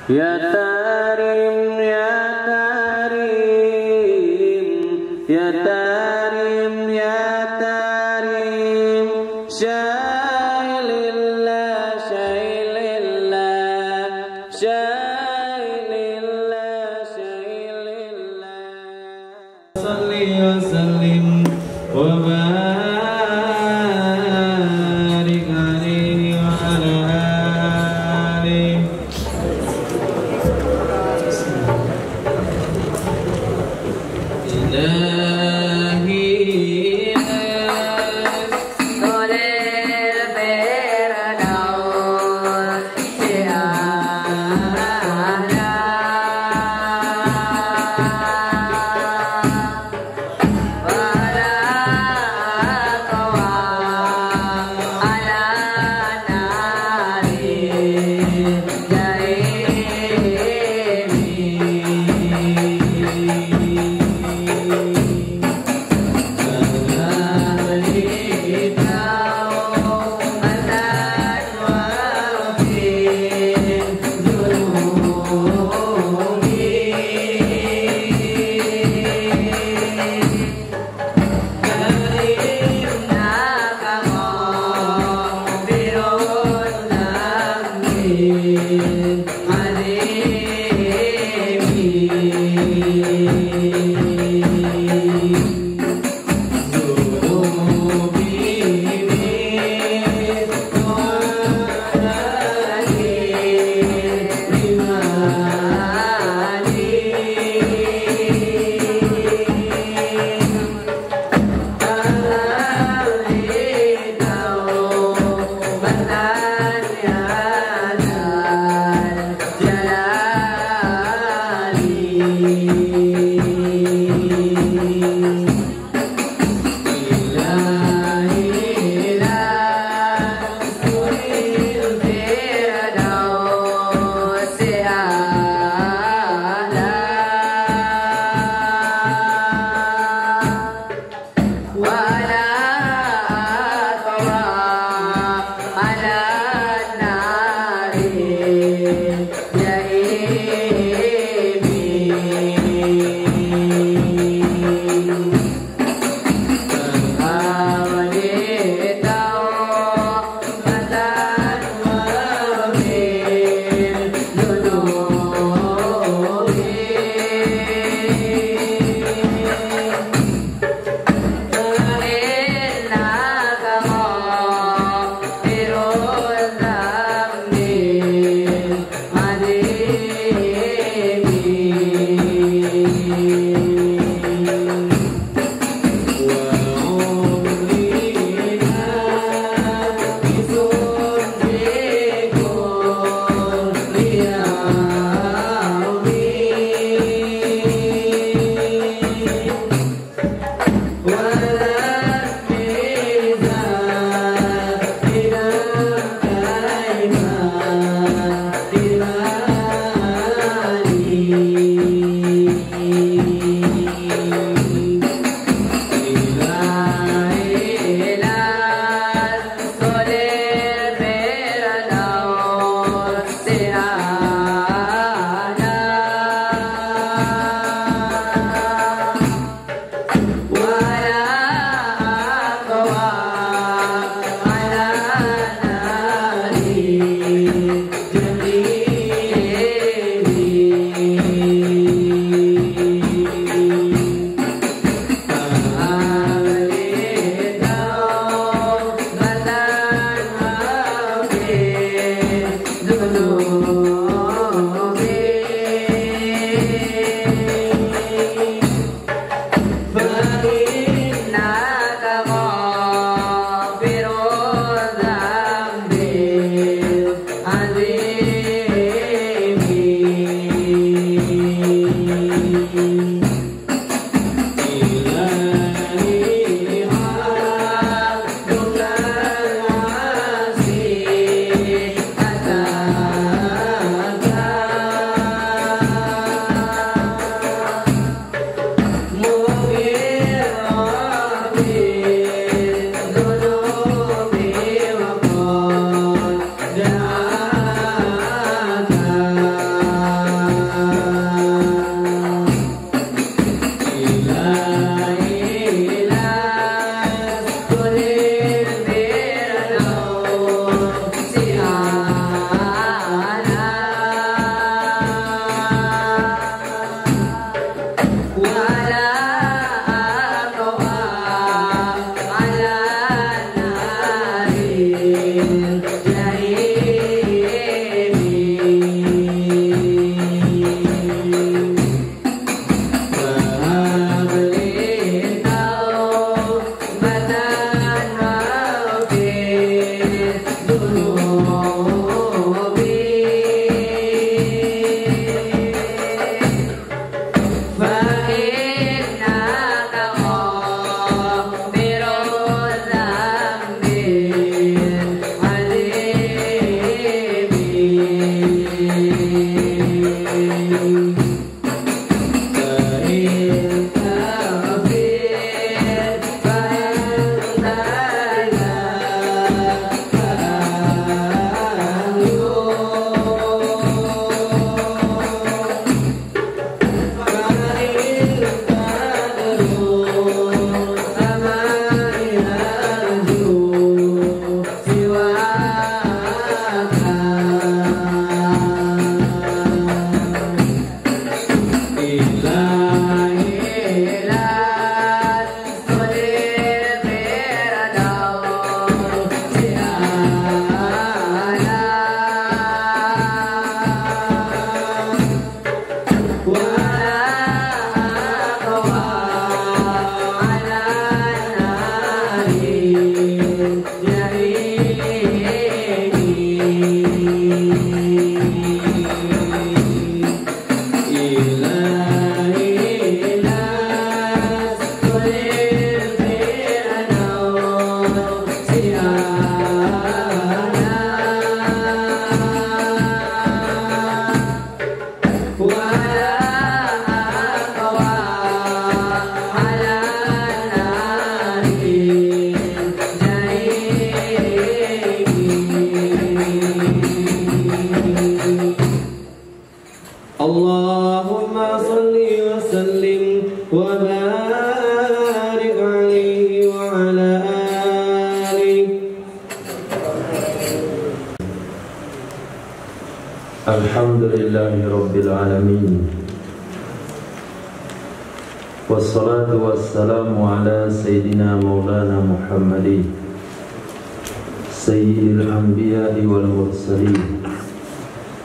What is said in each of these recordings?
Ya Tarim, Ya Tarim, Ya Tarim, Ya Tarim, Syailillah, Syailillah, Syailillah, Syailillah. Salli wa sallim wa barik alaihi wa ala alihi. Alhamdulillahi Rabbil Alamin. Wassalatu wassalamu ala Sayyidina Maulana Muhammadin Sayyidil Anbiya'i wal Mursalin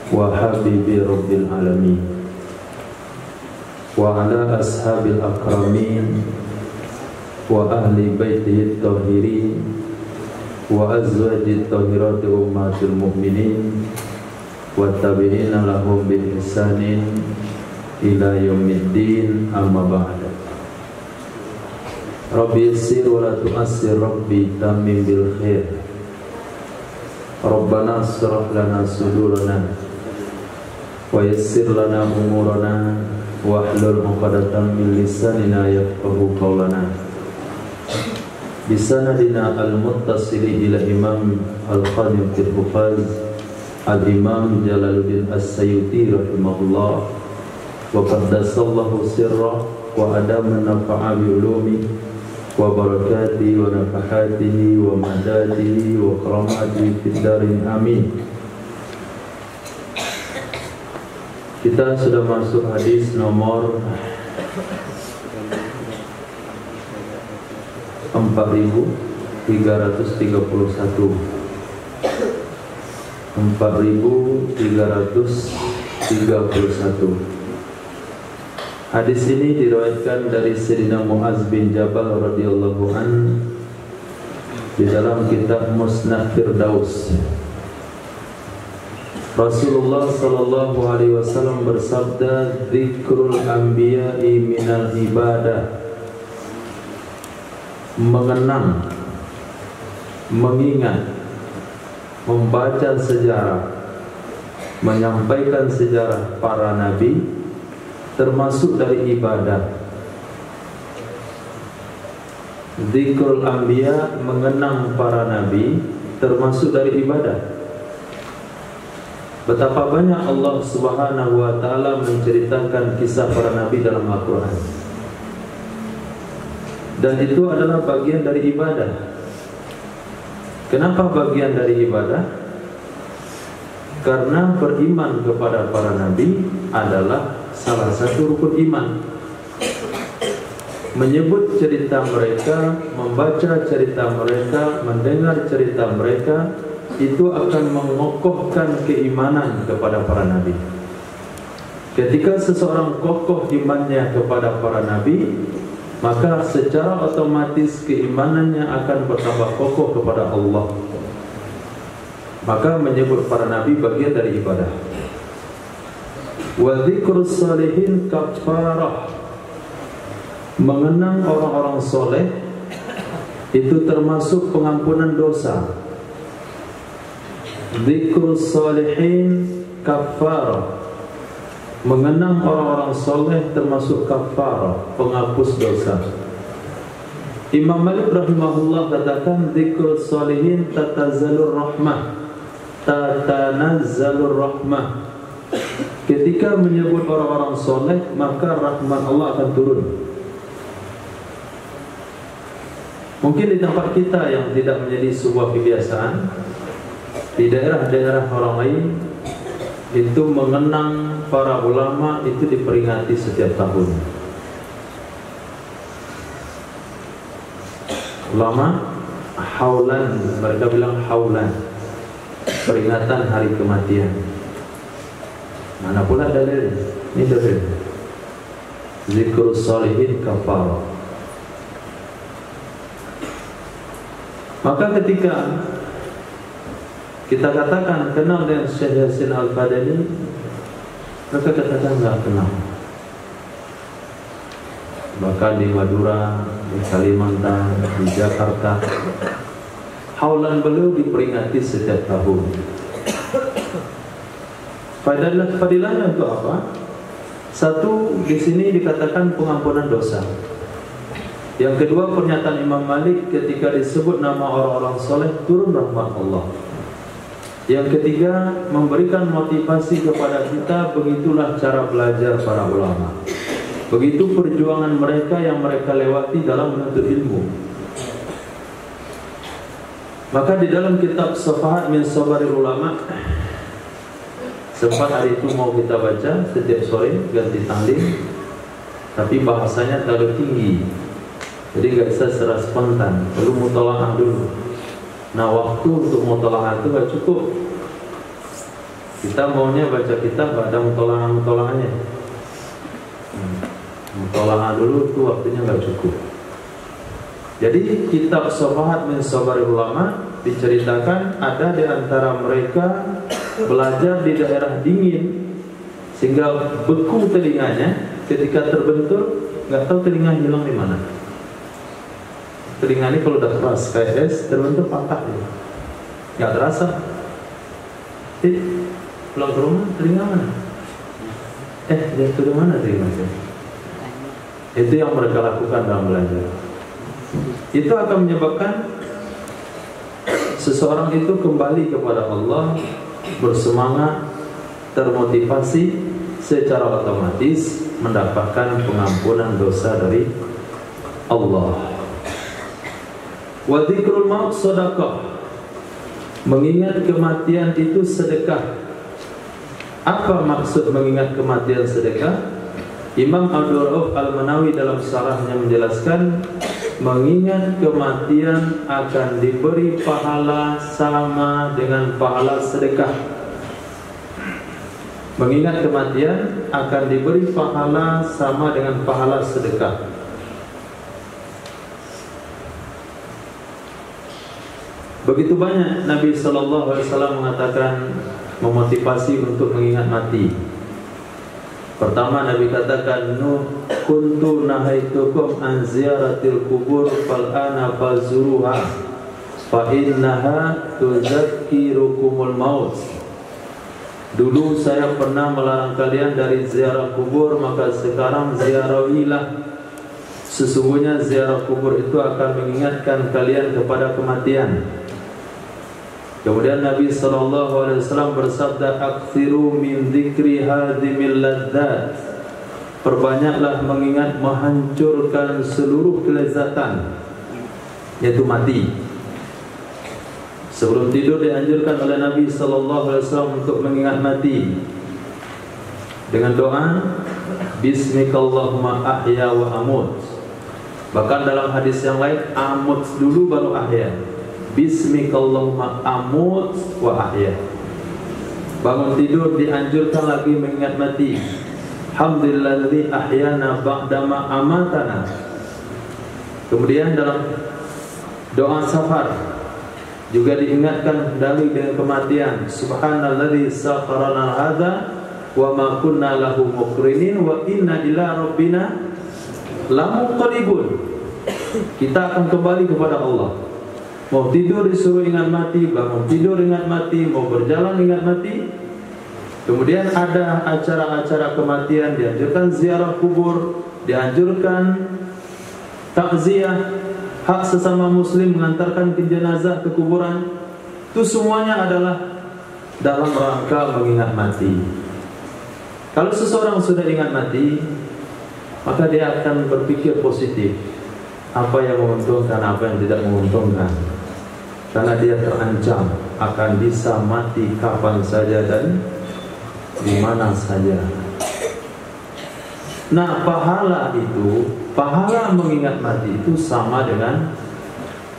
wa Habibi Rabbil Alamin wa ala ashabil akramin wa ahli baitihi tahirin wa azwajit tahirati ummatil mu'minin wa tabi'ina lahum bi ihsanin ila yaumiddin, amma ba'da. Rabbi yassir wa la tu'assir, Rabbi tammim bil khair. Rabbana asrah lana sudurana wa yassir lana umurana wa hlul 'uqdatam min lisanina yafqahu qawlana. Bisanadina al-muttasili ila Imam al-Qadim fil Hufaz Al-Imam Jalaluddin As-Sayyuti rahimahullah wa qaddasallahu sirrah wa adama nafa'a bi ulumi wa barakatihi wa nafahatihi wa madadihi wa karamatihi fid darin, amin. Kita sudah masuk hadis nomor 4331. 4331. Hadis ini diriwayatkan dari Sayyidina Muaz bin Jabal radhiyallahu an di dalam kitab Musnad Firdaus. Rasulullah sallallahu alaihi wasallam bersabda, "Dzikrul anbiya'i minal ibadah." Mengenang, mengingat, membaca sejarah, menyampaikan sejarah para nabi termasuk dari ibadah. Dzikrul anbiya, mengenang para nabi, termasuk dari ibadah. Betapa banyak Allah Subhanahu wa taala menceritakan kisah para nabi dalam Al-Qur'an. Dan itu adalah bagian dari ibadah. Kenapa bagian dari ibadah? Karena beriman kepada para nabi adalah salah satu rukun iman. Menyebut cerita mereka, membaca cerita mereka, mendengar cerita mereka, itu akan mengokohkan keimanan kepada para nabi. Ketika seseorang kokoh imannya kepada para nabi, maka secara otomatis keimanannya akan bertambah kokoh kepada Allah. Maka menyebut para nabi bagian dari ibadah. Wa dzikrus shalihin kafarah, mengenang orang-orang soleh itu termasuk pengampunan dosa. Dzikrus shalihin kafarah, mengenang orang-orang soleh termasuk kafarah, penghapus dosa. Imam Malik rahimahullah katakan, dzikrus shalihin tatazzalur rahmah, tatanazzalur rahmah. Ketika menyebut orang-orang soleh, maka rahmat Allah akan turun. Mungkin di tempat kita yang tidak menjadi sebuah kebiasaan, di daerah-daerah orang lain itu mengenang para ulama itu diperingati setiap tahun. Ulama haulan, mereka bilang haulan, peringatan hari kematian. Mana pula dalil? Ini dalil. Dzikrus shalihin kafarah. Maka ketika kita katakan kenal dengan Syekh Yasin Al-Fadani, mereka katakan enggak kenal. Bahkan di Madura, di Kalimantan, di Jakarta, haulan beliau diperingati setiap tahun. Fadilahnya untuk apa? Satu, di sini dikatakan pengampunan dosa. Yang kedua, pernyataan Imam Malik ketika disebut nama orang-orang soleh turun rahmat Allah. Yang ketiga, memberikan motivasi kepada kita, begitulah cara belajar para ulama. Begitu perjuangan mereka yang mereka lewati dalam menuntut ilmu. Maka di dalam kitab Safahat min Sabaril Ulama, Sempat hari itu mau kita baca setiap sore ganti tanding, tapi bahasanya terlalu tinggi, jadi nggak bisa secara spontan, perlu mutolaah dulu. Nah, waktu untuk mutolaah itu nggak cukup. Kita maunya baca kitab nggak ada mutolaahnya. Mutolaah dulu itu waktunya nggak cukup. Jadi kitab Safahat min Sabari Ulama diceritakan ada di antara mereka belajar di daerah dingin sehingga beku telinganya, ketika terbentur nggak tahu telinga hilang di mana. Telinga ini kalau udah keras kayak es terbentur patah ya, nggak terasa. Pulang ke rumah telinga mana? Jatuh di mana telinga saya? Itu yang mereka lakukan dalam belajar. Itu akan menyebabkan seseorang itu kembali kepada Allah, bersemangat, termotivasi, secara otomatis mendapatkan pengampunan dosa dari Allah. Wa dzikrul maut shadaqah. Mengingat kematian itu sedekah. Apa maksud mengingat kematian sedekah? Imam Abdul Rauf Al-Manawi dalam syarahnya menjelaskan, mengingat kematian akan diberi pahala sama dengan pahala sedekah. Mengingat kematian akan diberi pahala sama dengan pahala sedekah. Begitu banyak Nabi SAW mengatakan, memotivasi untuk mengingat mati. Pertama Nabi katakan, kuntu nahaitukum an ziyaratil kubur fal ana fazuruha fa innaha tuzakkirukumul maut. Dulu saya pernah melarang kalian dari ziarah kubur, maka sekarang ziarahilah. Sesungguhnya ziarah kubur itu akan mengingatkan kalian kepada kematian. Kemudian Nabi SAW bersabda, "Aktsiru min dzikri hadhimil ladzat." Perbanyaklah mengingat menghancurkan seluruh kelezatan, yaitu mati. Sebelum tidur dianjurkan oleh Nabi SAW untuk mengingat mati dengan doa Bismikallahumma ahya wa amut. Bahkan dalam hadis yang lain, amut dulu baru ahya. Bismikallahumma amut wa ahya. Bangun tidur dianjurkan lagi mengingat mati. Alhamdulilladzi ahyana ba'dama amatana. Kemudian dalam doa safar juga diingatkan dari dengan kematian. Subhanalladzi sakharana hadza wa ma kunna lahu muqrinin wa inna ila rabbina lamunqalibun. Kita akan kembali kepada Allah. Mau tidur disuruh ingat mati, bangun tidur ingat mati, mau berjalan ingat mati. Kemudian ada acara-acara kematian, dianjurkan ziarah kubur, dianjurkan takziah, hak sesama muslim mengantarkan jenazah ke kuburan. Itu semuanya adalah dalam rangka mengingat mati. Kalau seseorang sudah ingat mati, maka dia akan berpikir positif, apa yang menguntungkan, apa yang tidak menguntungkan. Karena dia terancam akan bisa mati kapan saja dan di mana saja. Nah, pahala mengingat mati itu sama dengan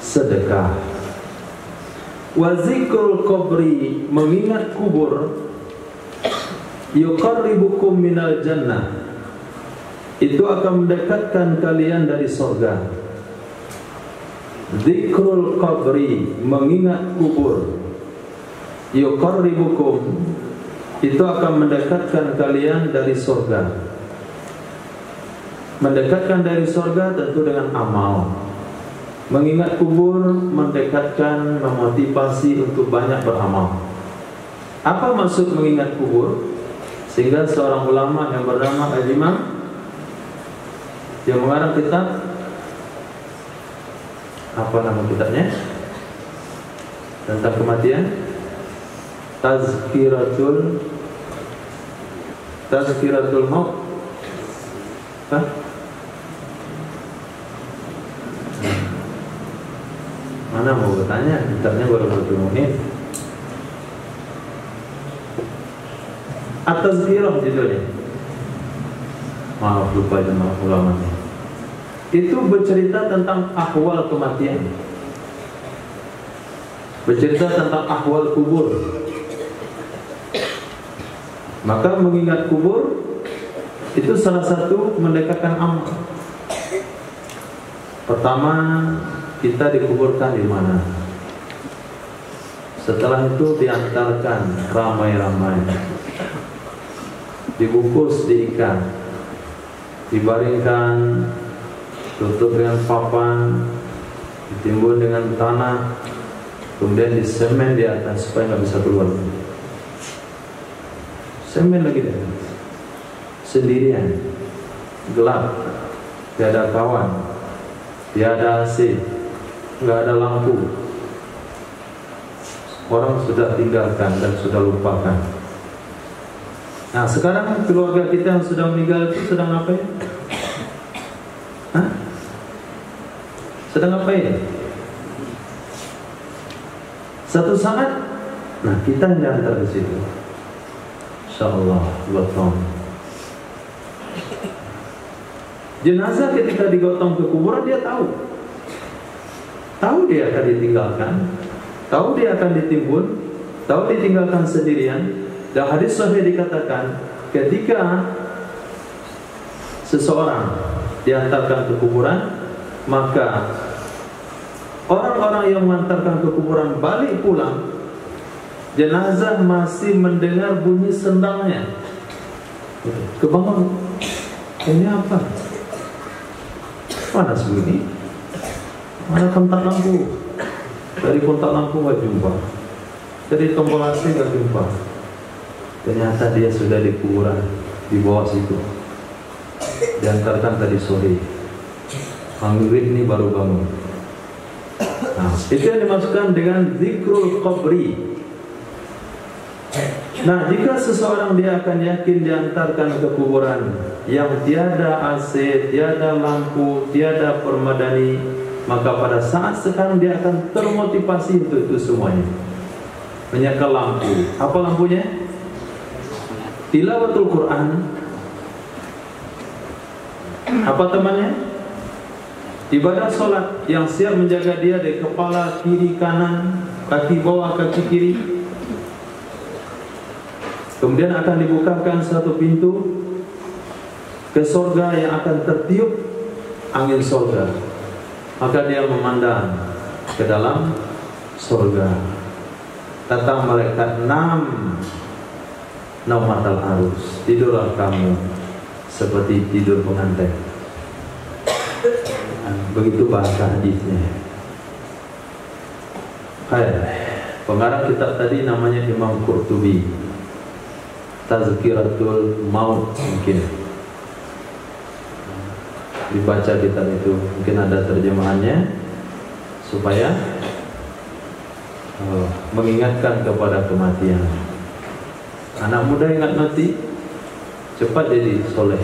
sedekah. Wa zikrul qabri, mengingat kubur, yuqarribukum minal jannah, itu akan mendekatkan kalian dari surga. Zikrul qabri, mengingat kubur, yuqarribukum, itu akan mendekatkan kalian dari surga. Mendekatkan dari surga tentu dengan amal. Mengingat kubur mendekatkan, memotivasi untuk banyak beramal. Apa maksud mengingat kubur? Sehingga seorang ulama yang bernama Al-Imam yang mengarang kitab, apa nama kitabnya? Tentang kematian, Tazkiratul Maut. Hah? Mana mau bertanya? Kitabnya baru 1 menit. At-Tazkirah judulnya. Maaf lupa nama ulamanya. Itu bercerita tentang ahwal kematian, bercerita tentang ahwal kubur. Maka mengingat kubur itu salah satu mendekatkan amal. Pertama, kita dikuburkan di mana? Setelah itu diantarkan ramai-ramai, dibungkus, diikat, dibaringkan, tutup dengan papan, ditimbun dengan tanah, kemudian disemen di atas supaya nggak bisa keluar. Semen lagi deh, sendirian, gelap, tiada kawan, tiada AC, nggak ada lampu. Orang sudah tinggalkan dan sudah lupakan. Nah, sekarang keluarga kita yang sudah meninggal itu sedang ngapain? Hah? Sedang ngapain? Satu saat, nah kita yang diantar ke situ. InsyaAllah, gotong. Jenazah ketika digotong ke kuburan dia tahu dia akan ditinggalkan, tahu dia akan ditimbun, tahu ditinggalkan sendirian. Dan hadis sahih dikatakan ketika seseorang diantarkan ke kuburan, maka orang-orang yang mengantarkan ke kuburan balik pulang, jenazah masih mendengar bunyi sendangnya. Kebangun, ini apa? Mana bunyi? Mana kontak lampu? Dari kontak lampu nggak jumpa, dari tombol AC nggak jumpa. Ternyata dia sudah di kuburan, di bawah situ. Diantarkan tadi sore. Maghrib ini baru bangun. Nah, itu yang dimasukkan dengan zikrul qabri. Nah, jika seseorang dia akan yakin diantarkan ke kuburan yang tiada AC, tiada lampu, tiada permadani, maka pada saat sekarang dia akan termotivasi untuk itu semuanya. Menyalakan lampu. Apa lampunya? Tilawatul Quran. Apa temannya? Ibadah solat yang siap menjaga dia dari kepala, kiri, kanan, kaki bawah, kaki kiri. Kemudian akan dibukakan satu pintu ke surga yang akan tertiup angin surga. Maka dia memandang ke dalam surga. Datang malaikat 6 naumatal arus, tidurlah kamu seperti tidur pengantin. Begitu bahasa hadisnya. Pengarang kitab tadi namanya Imam Qurtubi, Tazkiratul Maut. Mungkin dibaca kitab itu, mungkin ada terjemahannya supaya mengingatkan kepada kematian. Anak muda ingat mati, cepat jadi soleh.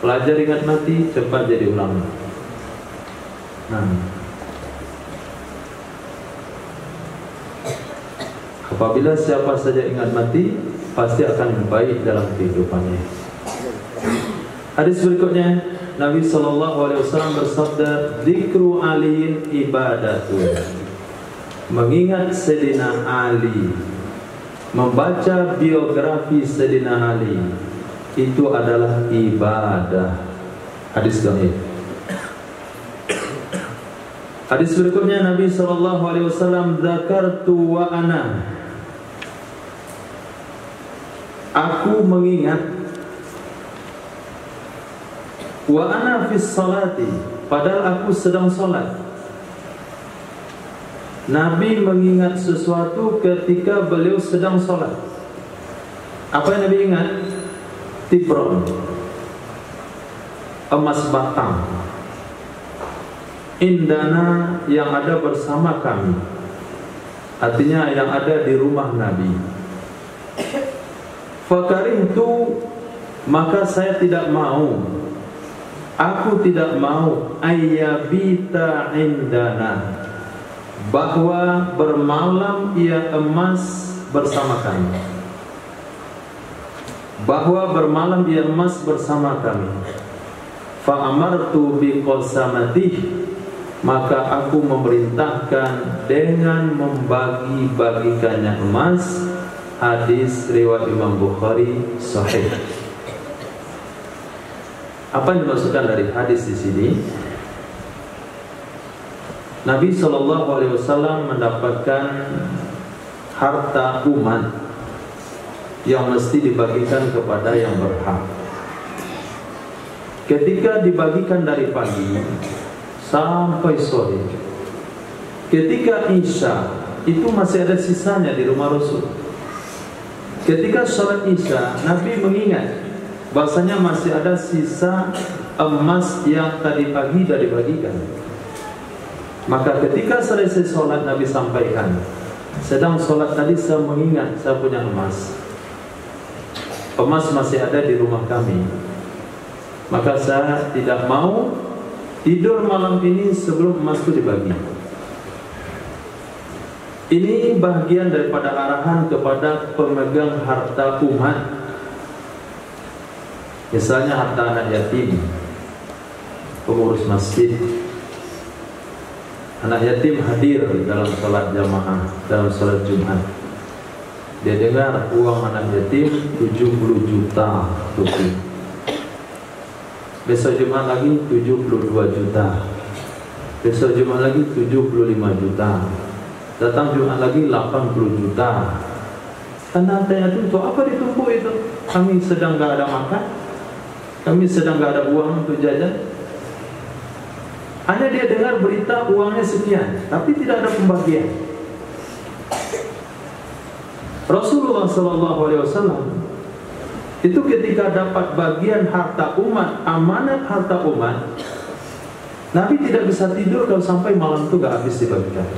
Pelajar ingat mati, cepat jadi ulama. Nah, apabila siapa saja ingat mati, pasti akan baik dalam kehidupannya. Hadis berikutnya, Nabi SAW bersabda, "Dzikru aliin ibadatun." Mengingat Sayyidina Ali, membaca biografi Sayyidina Ali, itu adalah ibadah. Hadis sahih. Hadis berikutnya, Nabi SAW, "Dzakartu wa ana." Aku mengingat, wa ana fis salati, padahal aku sedang salat. Nabi mengingat sesuatu ketika beliau sedang salat. Apa yang Nabi ingat? Tibron, emas batang, indana, yang ada bersama kami. Artinya yang ada di rumah Nabi. Fakarihtu, maka saya tidak mau, aku tidak mau, ayyabita indana, bahwa bermalam ia emas bersama kami. bahwa bermalam ia emas bersama kami. Fa amartu bi qasamatih, maka aku memerintahkan dengan membagi-bagikannya emas. Hadis riwayat Imam Bukhari sahih. Apa yang dimaksudkan dari hadis di sini? Nabi SAW mendapatkan harta umat yang mesti dibagikan kepada yang berhak. Ketika dibagikan dari pagi sampai sore, ketika Isya itu masih ada sisanya di rumah Rasul. Ketika sholat Isya, Nabi mengingat bahasanya masih ada sisa emas yang tadi pagi sudah dibagikan. Maka ketika selesai sholat, Nabi sampaikan, sedang sholat tadi saya mengingat saya punya emas. Emas masih ada di rumah kami. Maka saya tidak mau tidur malam ini sebelum emas itu dibagi. Ini bagian daripada arahan kepada pemegang harta umat. Misalnya harta anak yatim, pengurus masjid. Anak yatim hadir dalam sholat jamaah, dalam sholat Jumat. Dia dengar uang anak yatim 70 juta rupiah. Besok Jumat lagi 72 juta. Besok Jumat lagi 75 juta. Datang Jumat lagi 80 juta. Karena tanya itu untuk apa ditumpuk itu? Kami sedang gak ada makan, kami sedang gak ada uang untuk jajan. Hanya dia dengar berita uangnya sekian, tapi tidak ada pembagian. Rasulullah SAW itu ketika dapat bagian harta umat, amanat harta umat, Nabi tidak bisa tidur kalau sampai malam itu gak habis dibagikan.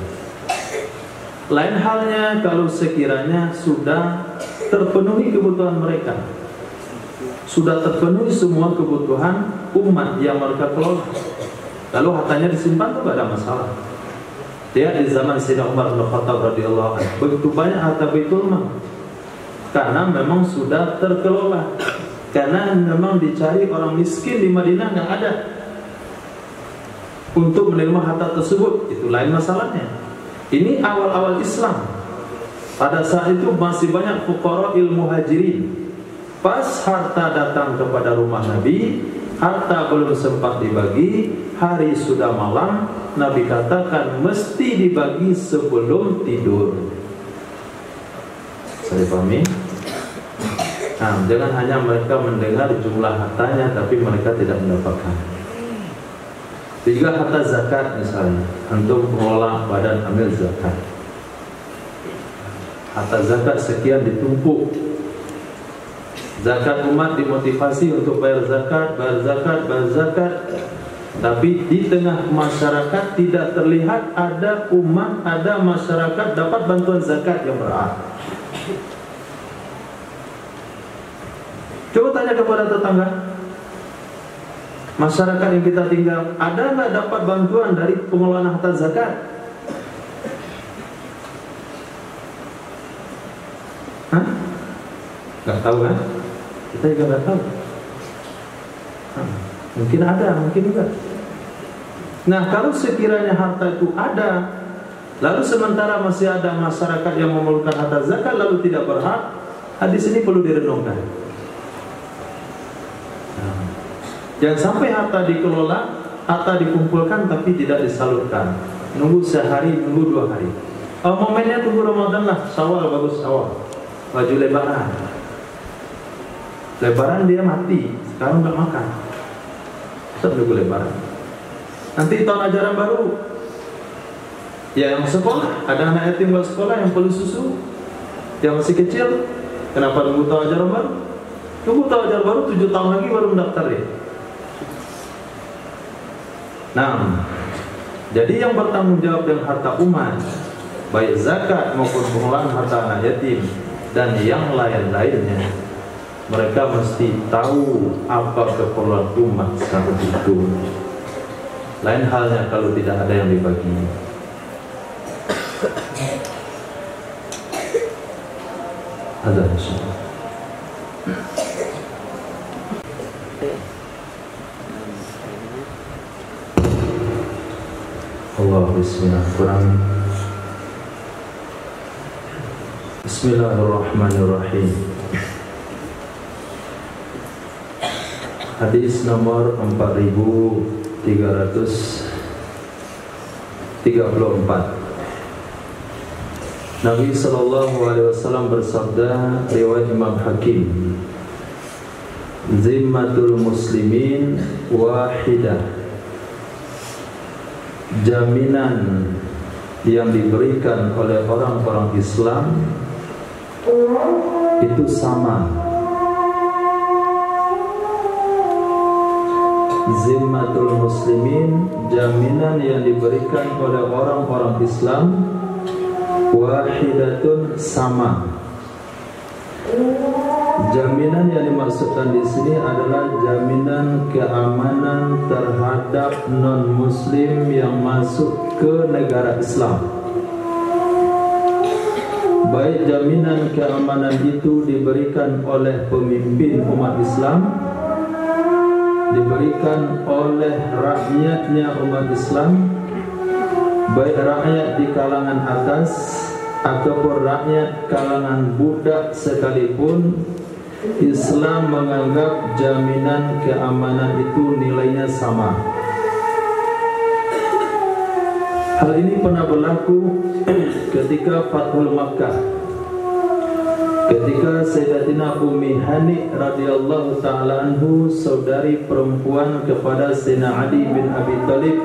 Lain halnya kalau sekiranya sudah terpenuhi kebutuhan mereka, sudah terpenuhi semua kebutuhan umat yang mereka kelola, lalu hartanya disimpan itu gak ada masalah. Dia di zaman Sayyidina Umar bin Khattab radhiyallahu anhu begitu banyak harta Baitul Mal, karena memang sudah terkelola. Karena memang dicari orang miskin di Madinah nggak ada untuk menerima harta tersebut, itu lain masalahnya. Ini awal-awal Islam. Pada saat itu masih banyak fuqara'il muhajirin. Pas harta datang kepada rumah Nabi, harta belum sempat dibagi, hari sudah malam, Nabi katakan mesti dibagi sebelum tidur. Saya pahami? Nah, jangan hanya mereka mendengar jumlah hartanya, tapi mereka tidak mendapatkan. Juga harta zakat misalnya, untuk mengelola badan amil zakat. Harta zakat sekian ditumpuk. Zakat umat dimotivasi untuk bayar zakat, bayar zakat, bayar zakat. Tapi di tengah masyarakat tidak terlihat ada umat, ada masyarakat dapat bantuan zakat yang berhak. Coba tanya kepada tetangga, masyarakat yang kita tinggal, ada nggak dapat bantuan dari pengelolaan harta zakat? Hah? Nggak tahu kan? Kita juga nggak tahu. Mungkin ada, mungkin enggak. Nah, kalau sekiranya harta itu ada, lalu sementara masih ada masyarakat yang memerlukan harta zakat lalu tidak berhak, hadis ini perlu direnungkan. Jangan sampai harta dikelola, harta dikumpulkan tapi tidak disalurkan. Nunggu sehari, nunggu 2 hari. Momennya tunggu Ramadan lah, Syawal bagus Syawal. Baju lebaran. Lebaran dia mati, sekarang nggak makan. Tetap nunggu lebaran. Nanti tahun ajaran baru. Ya yang sekolah, ada anak yatim buat sekolah yang perlu susu, yang masih kecil. Kenapa nunggu tahun ajaran baru? Tunggu tahun ajaran baru 7 tahun lagi baru mendaftar ya. Nah, jadi yang bertanggung jawab dengan harta umat, baik zakat maupun pengelolaan harta anak yatim dan yang lain-lainnya, mereka mesti tahu apa keperluan umat saat itu. Lain halnya kalau tidak ada yang dibagi. Ada insyaallah. Allah, bismillah. Bismillahirrahmanirrahim. Hadis nomor 4334. Nabi SAW bersabda, riwayat Imam Hakim, zimmatul muslimin wahidah, jaminan yang diberikan oleh orang-orang Islam itu sama. Zimmatul muslimin, jaminan yang diberikan oleh orang-orang Islam, wahidatun, sama. Jaminan yang dimaksudkan di sini adalah jaminan keamanan terhadap non-muslim yang masuk ke negara Islam. Baik jaminan keamanan itu diberikan oleh pemimpin umat Islam, diberikan oleh rakyatnya umat Islam, baik rakyat di kalangan atas ataupun rakyat kalangan budak sekalipun, Islam menganggap jaminan keamanan itu nilainya sama. Hal ini pernah berlaku ketika Fathul Makkah, ketika Sayyidatina Ummi Hani radhiyallahu ta'ala anhu, saudari perempuan kepada Sayyidina Ali bin Abi Thalib,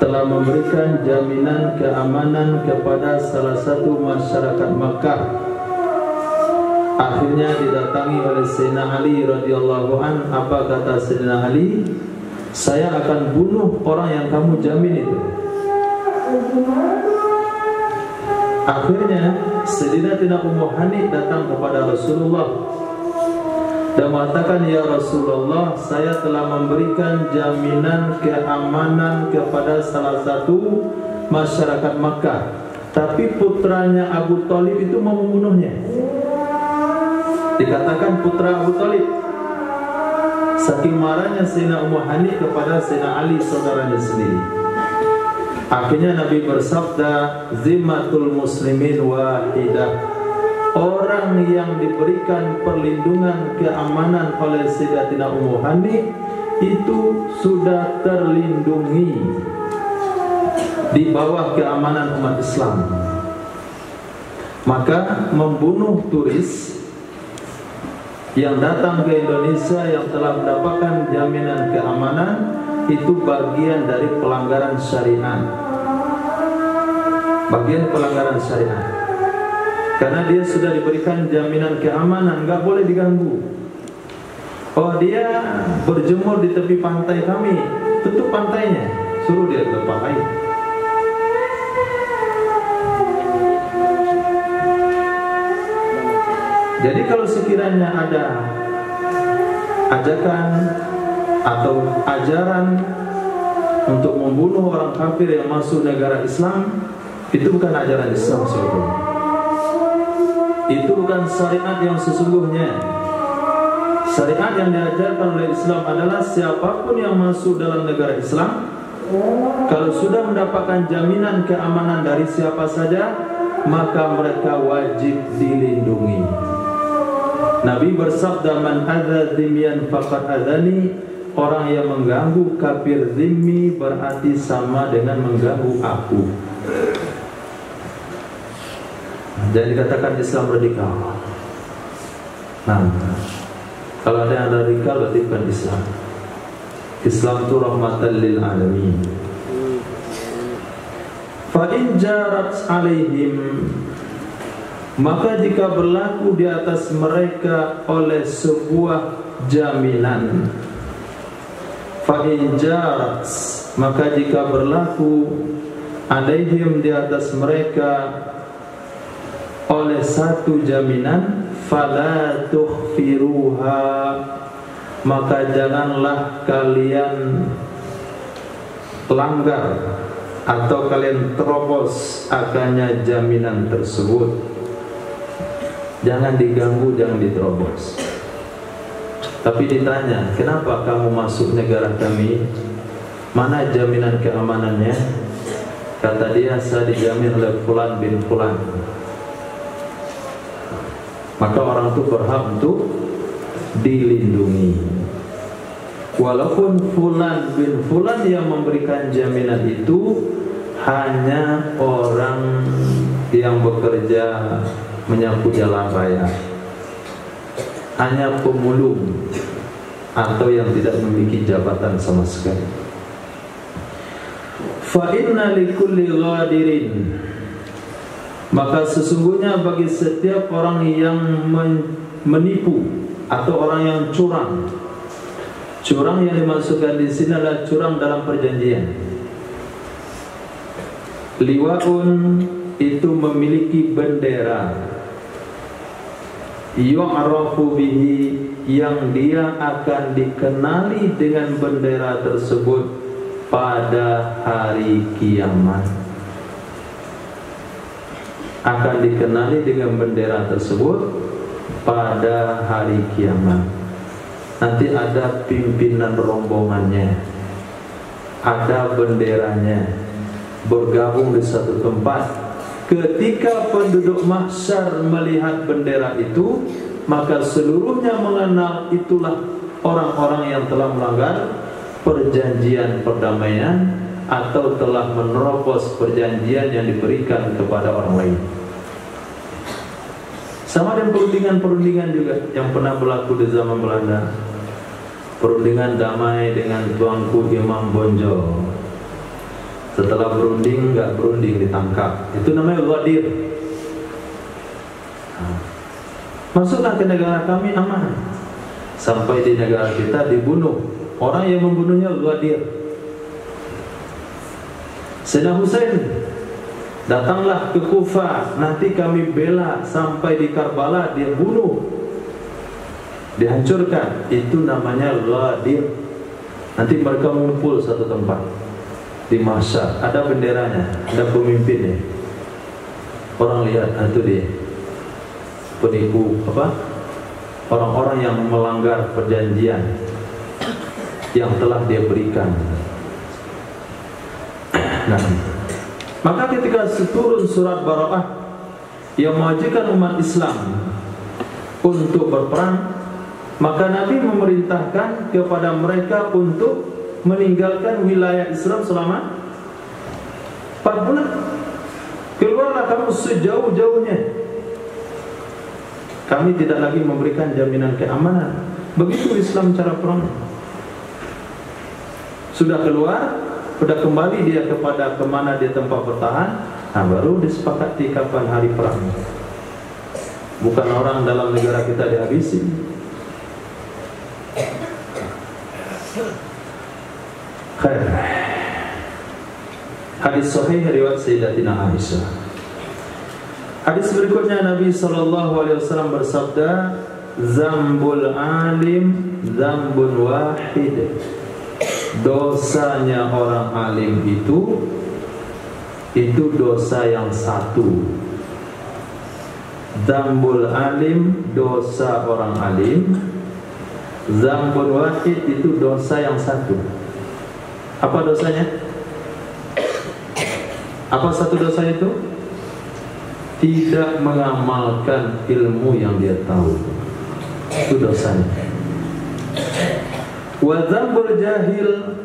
telah memberikan jaminan keamanan kepada salah satu masyarakat Makkah. Akhirnya didatangi oleh Sayyidina Ali radhiyallahu an. Apa kata Sayyidina Ali? Saya akan bunuh orang yang kamu jamin itu. Akhirnya Sayyidatina Ummu Hani datang kepada Rasulullah dan mengatakan, ya Rasulullah, saya telah memberikan jaminan keamanan kepada salah satu masyarakat Makkah, tapi putranya Abu Thalib itu mau membunuhnya. Dikatakan putra Abu Thalib. Saking marahnya Sayyidina Ummu Hani kepada Sayyidina Ali, saudaranya sendiri. Akhirnya Nabi bersabda, zimmatul muslimin wahidah, orang yang diberikan perlindungan keamanan oleh Sayyidatina Ummu Hani itu sudah terlindungi di bawah keamanan umat Islam. Maka membunuh turis yang datang ke Indonesia yang telah mendapatkan jaminan keamanan itu bagian dari pelanggaran syariat. Bagian pelanggaran syariat. Karena dia sudah diberikan jaminan keamanan, nggak boleh diganggu. Oh, dia berjemur di tepi pantai kami, tutup pantainya, suruh dia ke tempat lain. Jadi kalau sekiranya ada ajakan atau ajaran untuk membunuh orang kafir yang masuk negara Islam, itu bukan ajaran Islam, saudara. Itu bukan syariat yang sesungguhnya. Syariat yang diajarkan oleh Islam adalah siapapun yang masuk dalam negara Islam, kalau sudah mendapatkan jaminan keamanan dari siapa saja, maka mereka wajib dilindungi. Nabi bersabda, man adza dzimmiyan faqad adzani, orang yang mengganggu kafir zimmi berarti sama dengan mengganggu aku. Jadi dikatakan Islam radikal. Nah, kalau ada yang radikal berarti bukan Islam. Islam itu rahmatan lil alamin. Fa in jarat alaihim, maka jika berlaku di atas mereka oleh sebuah jaminan. Fa in jarat, maka jika berlaku alaihim di atas mereka oleh satu jaminan, fala tukhfiruha, maka janganlah kalian langgar atau kalian terobos akannya jaminan tersebut. Jangan diganggu, jangan diterobos. Tapi ditanya, kenapa kamu masuk negara kami? Mana jaminan keamanannya? Kata dia, saya dijamin oleh fulan bin fulan. Maka orang itu berhak untuk dilindungi. Walaupun fulan bin fulan yang memberikan jaminan itu hanya orang yang bekerja menyapu jalan raya, hanya pemulung atau yang tidak memiliki jabatan sama sekali. Fa inna likulli ghadirin, maka sesungguhnya bagi setiap orang yang menipu atau orang yang curang. Curang yang dimasukkan di sini adalah curang dalam perjanjian. Liwaun itu memiliki bendera, yu'rafu bihi, yang dia akan dikenali dengan bendera tersebut pada hari kiamat. Akan dikenali dengan bendera tersebut pada hari kiamat. Nanti ada pimpinan rombongannya, ada benderanya, bergabung di satu tempat. Ketika penduduk mahsyar melihat bendera itu, maka seluruhnya mengenal itulah orang-orang yang telah melanggar perjanjian perdamaian atau telah menerobos perjanjian yang diberikan kepada orang lain. Sama dengan perundingan-perundingan juga yang pernah berlaku di zaman Belanda. Perundingan damai dengan tuanku Imam Bonjol. Setelah berunding, nggak berunding, ditangkap. Itu namanya ghadir. Masuklah ke negara kami aman. Sampai di negara kita dibunuh. Orang yang membunuhnya ghadir. Sayyidina Husain datanglah ke Kufah, nanti kami bela sampai di Karbala, dia bunuh, dihancurkan. Itu namanya ghadir. Nanti mereka ngumpul satu tempat di mahsyar, ada benderanya, ada pemimpinnya. Orang lihat, itu dia penipu orang-orang yang melanggar perjanjian yang telah dia berikan. Nah, maka ketika turun surat Bara'ah yang mewajibkan umat Islam untuk berperang, maka Nabi memerintahkan kepada mereka untuk meninggalkan wilayah Islam selama 4 bulan. Keluarlah kamu sejauh-jauhnya. Kami tidak lagi memberikan jaminan keamanan. Begitu Islam cara perang. Sudah keluar, sudah kembali dia kepada kemana dia tempat bertahan. Nah, baru disepakati kapan hari perang. Bukan orang dalam negara kita dihabisi. Khair. Hadis sahih riwayat Sayyidatina Aisyah. Hadis berikutnya Nabi SAW bersabda, Zambul alim zambun wahid. Dosanya orang alim itu dosa yang satu. Zambul alim, dosa orang alim. Zambun wahid itu dosa yang satu. Apa dosanya? Apa satu dosa itu? Tidak mengamalkan ilmu yang dia tahu. Itu dosanya. Wa dzambul jahil,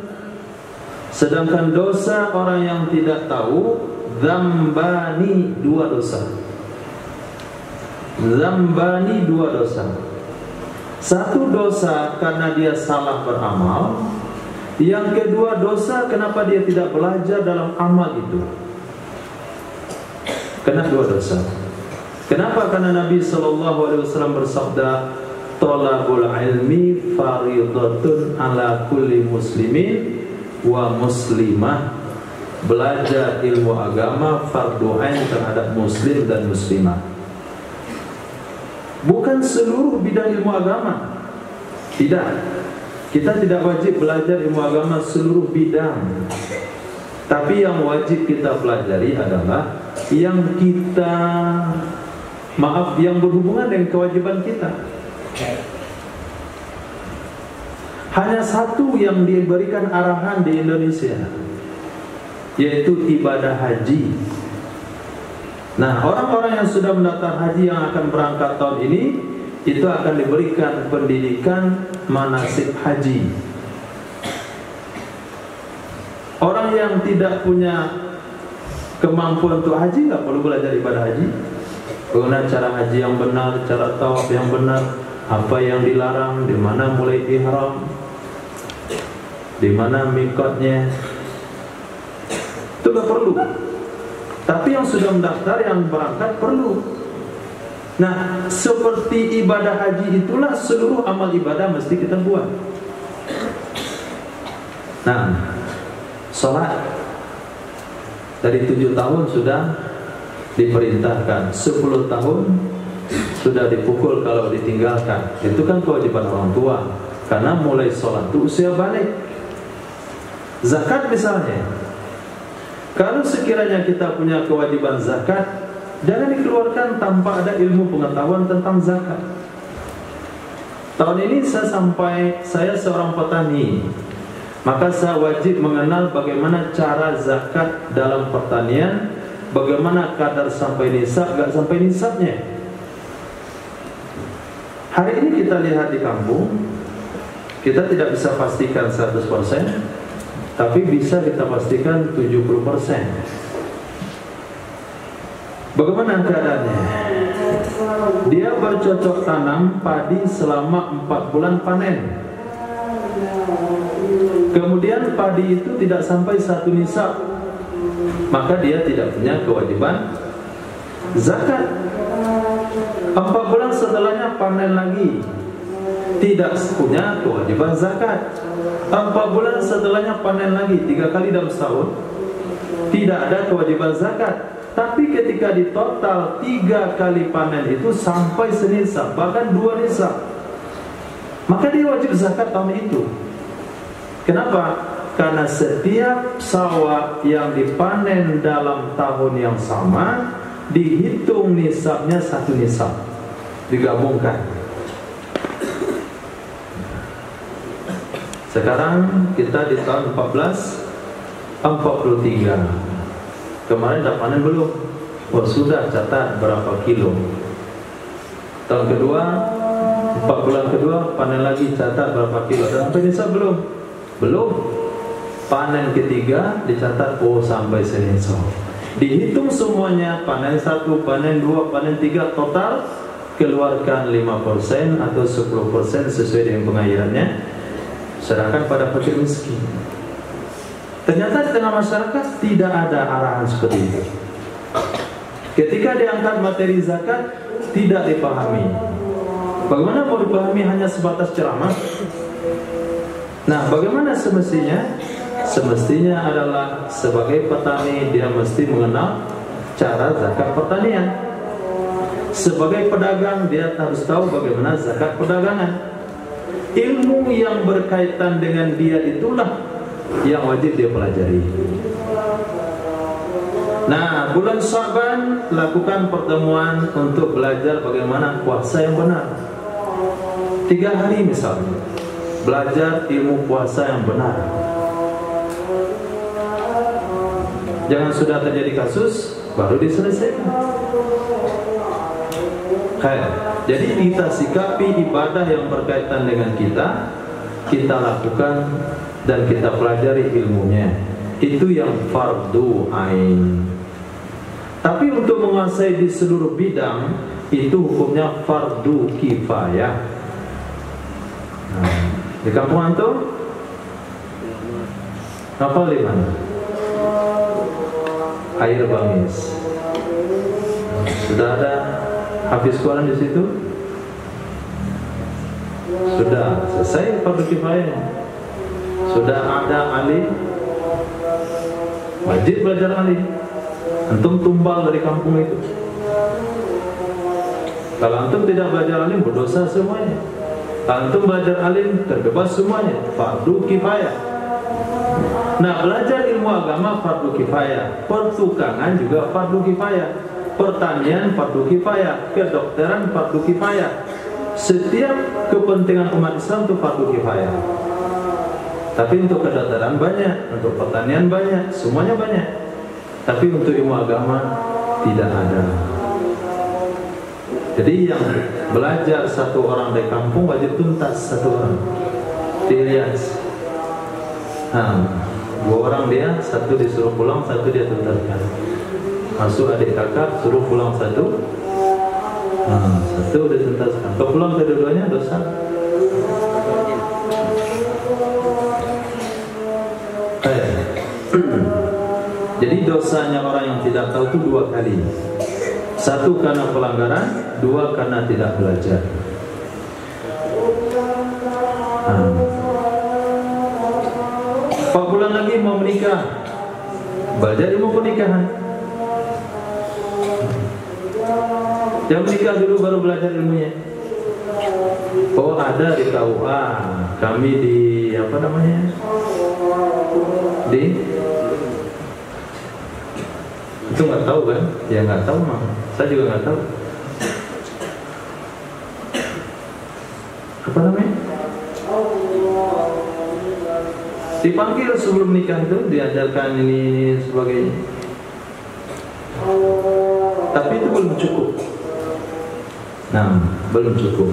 sedangkan dosa orang yang tidak tahu, dzambani, 2 dosa. Dzambani, 2 dosa. Satu dosa karena dia salah beramal. Yang kedua dosa kenapa dia tidak belajar dalam amal itu. Kena 2 dosa. Kenapa? Karena Nabi SAW bersabda, Thalabul ilmi faridatun ala kulli muslimin wa muslimah. Belajar ilmu agama fardu ain terhadap muslim dan muslimah. Bukan seluruh bidang ilmu agama. Tidak. Kita tidak wajib belajar ilmu agama seluruh bidang. Tapi yang wajib kita pelajari adalah yang yang berhubungan dengan kewajiban kita. Hanya satu yang diberikan arahan di Indonesia. yaitu ibadah haji. Nah, orang-orang yang sudah mendaftar haji yang akan berangkat tahun ini, itu akan diberikan pendidikan manasik haji. Orang yang tidak punya kemampuan untuk haji nggak perlu belajar ibadah haji. Bagaimana cara haji yang benar, cara tawaf yang benar, apa yang dilarang, di mana mulai ihram, di mana mikotnya, itu nggak perlu. Tapi yang sudah mendaftar, yang berangkat perlu. Nah, seperti ibadah haji itulah seluruh amal ibadah mesti kita buat. Nah, sholat dari 7 tahun sudah diperintahkan, 10 tahun sudah dipukul kalau ditinggalkan. Itu kan kewajiban orang tua, karena mulai sholat itu usia balik. Zakat misalnya, kalau sekiranya kita punya kewajiban zakat, jangan dikeluarkan tanpa ada ilmu pengetahuan tentang zakat. Tahun ini saya seorang petani, maka saya wajib mengenal bagaimana cara zakat dalam pertanian, bagaimana kadar sampai nisab, gak sampai nisabnya. Hari ini kita lihat di kampung, kita tidak bisa pastikan 100%, tapi bisa kita pastikan 70%. Bagaimana keadaannya? Dia bercocok tanam padi selama 4 bulan panen. Kemudian padi itu tidak sampai 1 nisab, maka dia tidak punya kewajiban zakat. 4 bulan setelahnya panen lagi, tidak punya kewajiban zakat. 4 bulan setelahnya panen lagi, 3 kali dalam setahun, tidak ada kewajiban zakat. Tapi ketika di total 3 kali panen itu sampai senisab, bahkan 2 nisab, maka dia wajib zakat tahun itu. Kenapa? Karena setiap sawah yang dipanen dalam tahun yang sama, dihitung nisabnya 1 nisab, digabungkan. Sekarang kita di tahun 1443. Kemarin dah panen belum? Oh sudah, catat berapa kilo. Tahun kedua, 4 bulan kedua, panen lagi, catat berapa kilo. Dan sampai nisab belum? Belum. Panen ketiga dicatat, oh sampai senisab. Dihitung semuanya, panen 1, panen 2, panen 3, total keluarkan 5% atau 10% sesuai dengan pengairannya, serahkan pada fakir miskin. Ternyata di tengah masyarakat tidak ada arahan seperti itu. Ketika diangkat materi zakat, tidak dipahami. Bagaimana mau dipahami hanya sebatas ceramah? Nah, bagaimana semestinya? Semestinya adalah sebagai petani dia mesti mengenal cara zakat pertanian. Sebagai pedagang dia harus tahu bagaimana zakat perdagangan. Ilmu yang berkaitan dengan dia itulah yang wajib dia pelajari. Nah, bulan Sya'ban lakukan pertemuan untuk belajar bagaimana puasa yang benar. 3 hari misalnya, belajar ilmu puasa yang benar. Jangan sudah terjadi kasus baru diselesaikan. Jadi kita sikapi ibadah yang berkaitan dengan kita lakukan dan kita pelajari ilmunya. Itu yang fardu ain. Tapi untuk menguasai di seluruh bidang, itu hukumnya fardu kifayah. Nah, di kampung antum apa di mana? Air Bangis. Sudah ada hafiz Quran di situ? Sudah selesai fardu kifayah. Sudah ada alim, wajib belajar alim. Antum tumbal dari kampung itu. Kalau antum tidak belajar alim, berdosa semuanya. Kalau antum belajar alim, terbebas semuanya. Fardu kifayah. Nah, belajar ilmu agama fardu kifayah. Pertukangan juga fardu kifayah. Pertanian fardu kifayah. Kedokteran fardu kifayah. Setiap kepentingan umat Islam itu fardu kifayah. Tapi untuk kedokteran banyak, untuk pertanian banyak, semuanya banyak. Tapi untuk ilmu agama tidak ada. Jadi yang belajar satu orang di kampung wajib tuntas satu orang. Dilihat. Dua orang dia, satu disuruh pulang, satu dia tuntaskan. Masuk adik kakak, suruh pulang satu. Satu dituntaskan. Kalau pulang kedua-duanya dosa. Jadi dosanya orang yang tidak tahu itu dua kali. Satu karena pelanggaran, dua karena tidak belajar. 4 bulan lagi mau menikah, belajar ilmu pernikahan. Yang menikah dulu baru belajar ilmunya. Oh ada di KUA, kami di apa namanya? Di itu nggak tahu kan? Ya nggak tahu mah. Saya juga nggak tahu. Apa namanya? Dipanggil sebelum nikah itu diajarkan ini sebagainya. Tapi itu belum cukup. Belum cukup.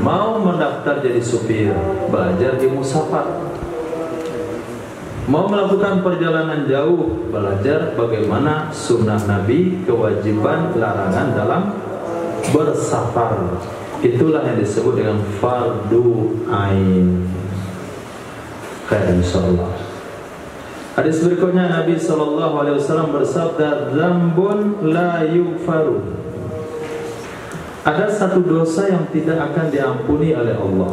Mau mendaftar jadi supir, belajar ilmu safar. Mau melakukan perjalanan jauh, belajar bagaimana sunnah Nabi, kewajiban, larangan dalam bersafar. Itulah yang disebut dengan fardu ain. Insyaallah. Hadis berikutnya Nabi SAW bersabda, "Dzambun la yughfaru." Ada satu dosa yang tidak akan diampuni oleh Allah.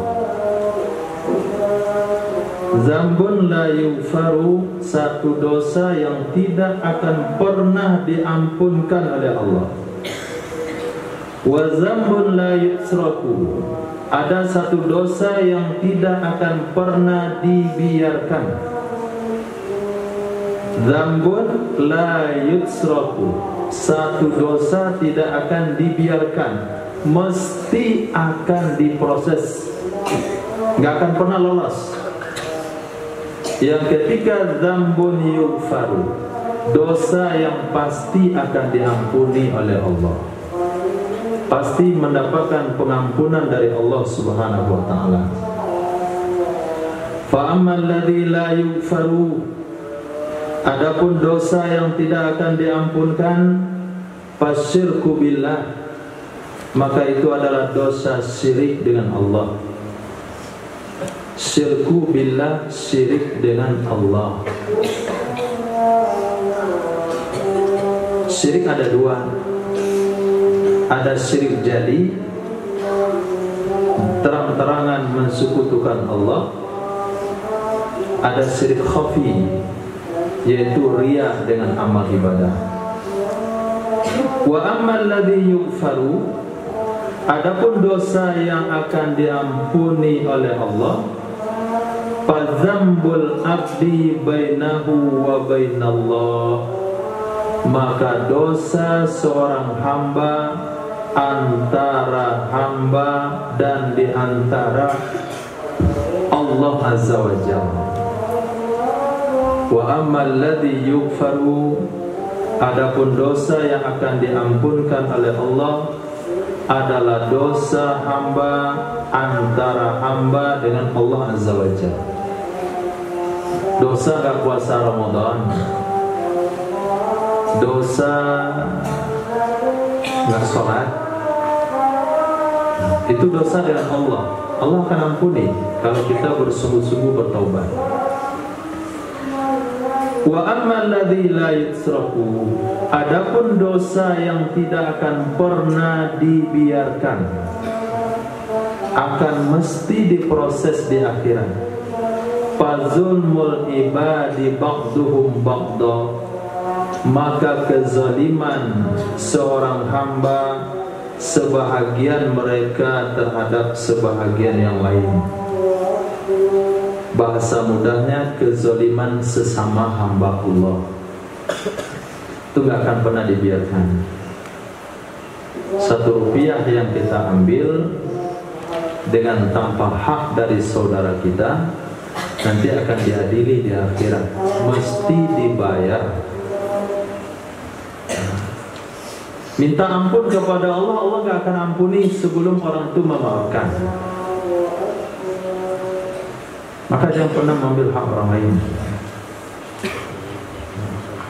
Dzambun la yughfaru, satu dosa yang tidak akan pernah diampunkan oleh Allah. Wa dzambun la yutraku, ada satu dosa yang tidak akan pernah dibiarkan. Dzambun la yutraku, satu dosa tidak akan dibiarkan, mesti akan diproses, nggak akan pernah lolos. Yang ketika dzambun yughfaru, dosa yang pasti akan diampuni oleh Allah, pasti mendapatkan pengampunan dari Allah Subhanahu wa taala. Fa ammal ladzi la yughfaru, adapun dosa yang tidak akan diampunkan, fasyirku billah, maka itu adalah dosa syirik dengan Allah. Syirku billah, syirik dengan Allah. Syirik ada dua. Ada syirik jadi, terang-terangan mensekutukan Allah. Ada syirik khafi, yaitu riya dengan amal ibadah. Wa ammal ladzi yughfaru, adapun dosa yang akan diampuni oleh Allah, fadzambul abdi bainahu wa bainallah, maka dosa seorang hamba antara hamba dan di antara Allah Azza wa Jalla. Wa ammal ladzi yughfaru, adapun dosa yang akan diampunkan oleh Allah adalah dosa hamba antara hamba dengan Allah Azza wa Jalla. Dosa gak puasa Ramadan, dosa gak sholat, itu dosa dengan Allah. Allah akan ampuni kalau kita bersungguh-sungguh bertaubat. Wa ammal ladzi la yutraku, adapun dosa yang tidak akan pernah dibiarkan, akan mesti diproses di akhirat. Fazulmul ibadi ba'duhum ba'da, maka kezaliman seorang hamba sebahagian mereka terhadap sebahagian yang lain. Bahasa mudahnya, kezaliman sesama hamba Allah itu gak akan pernah dibiarkan. 1 rupiah yang kita ambil dengan tanpa hak dari saudara kita, nanti akan diadili di akhirat, mesti dibayar. Minta ampun kepada Allah, Allah gak akan ampuni sebelum orang itu memaafkan. Maka jangan pernah mengambil hak orang lain,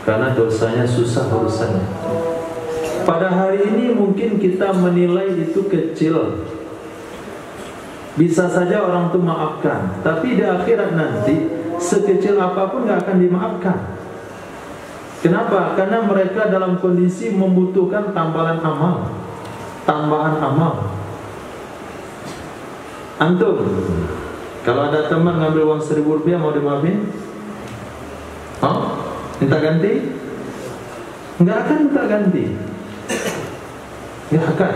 karena dosanya susah urusannya. Pada hari ini mungkin kita menilai itu kecil, bisa saja orang itu maafkan, tapi di akhirat nanti sekecil apapun gak akan dimaafkan. Kenapa? Karena mereka dalam kondisi membutuhkan tambahan amal, tambahan amal. Antum, kalau ada teman ngambil uang 1.000 rupiah mau dimaafin? Oh? Minta ganti? Nggak akan minta ganti. Nggak akan.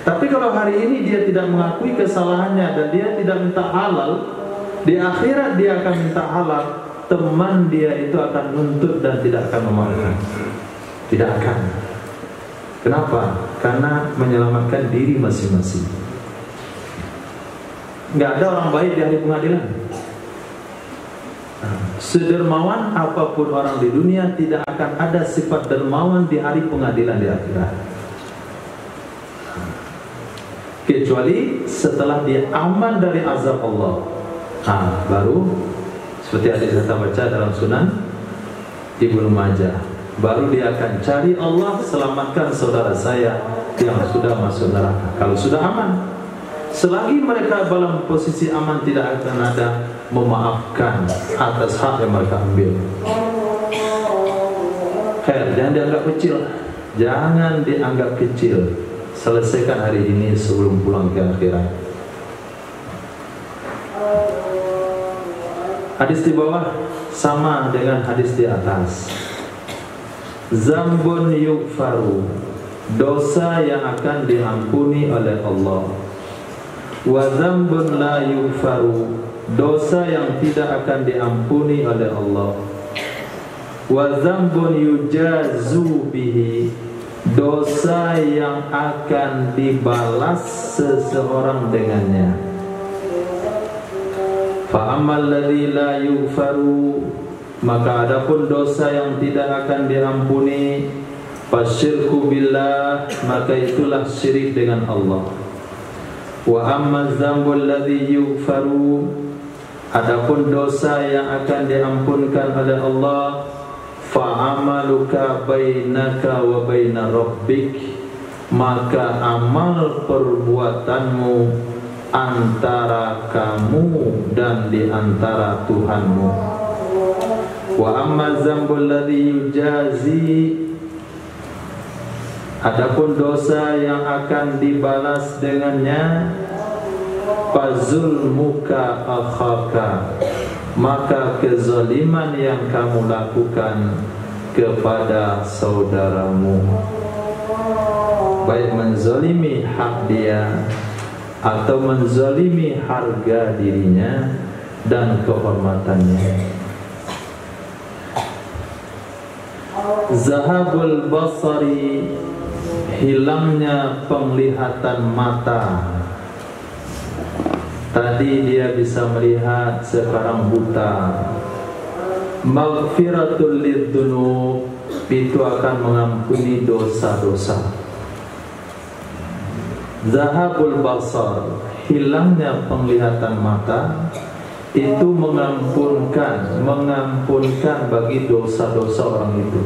Tapi kalau hari ini dia tidak mengakui kesalahannya dan dia tidak minta halal, di akhirat dia akan minta halal. Teman dia itu akan nuntut dan tidak akan memaafkan. Tidak akan. Kenapa? Karena menyelamatkan diri masing-masing. Nggak ada orang baik di hari pengadilan. Sedermawan apapun orang di dunia, tidak akan ada sifat dermawan di hari pengadilan di akhirat, kecuali setelah dia aman dari azab Allah. Baru seperti hadis kita baca dalam Sunan Ibnu Majah, baru dia akan cari Allah, selamatkan saudara saya yang sudah masuk neraka. Kalau sudah aman, selagi mereka dalam posisi aman, tidak akan ada memaafkan atas hak yang mereka ambil. Jangan dianggap kecil, jangan dianggap kecil. Selesaikan hari ini sebelum pulang ke akhirat. Hadis di bawah sama dengan hadis di atas. Zambun yughfaru, dosa yang akan diampuni oleh Allah. Wa zambun la yughfaru, dosa yang tidak akan diampuni oleh Allah. Wa zambun yujazu bihi, dosa yang akan dibalas seseorang dengannya. Fa ammal ladzi la yughfaru, maka adapun dosa yang tidak akan diampuni, fasyirku billah, maka itulah syirik dengan Allah. Wa amma dzambul ladzi yughfaru, adapun dosa yang akan diampunkan oleh Allah, fa amaluka bainaka wa baina rabbik, maka amal perbuatanmu antara kamu dan di antara Tuhanmu. Wa amma dzambul ladzi yujazi, adapun dosa yang akan dibalas dengannya, fazulmuka akhaka, maka kezaliman yang kamu lakukan kepada saudaramu, baik menzalimi hak dia atau menzalimi harga dirinya dan kehormatannya. Zahabul basari, hilangnya penglihatan mata. Tadi dia bisa melihat, sekarang buta. Maghfiratul lidzunub, itu akan mengampuni dosa-dosa. Zahabul basar, hilangnya penglihatan mata, itu mengampunkan bagi dosa-dosa orang itu.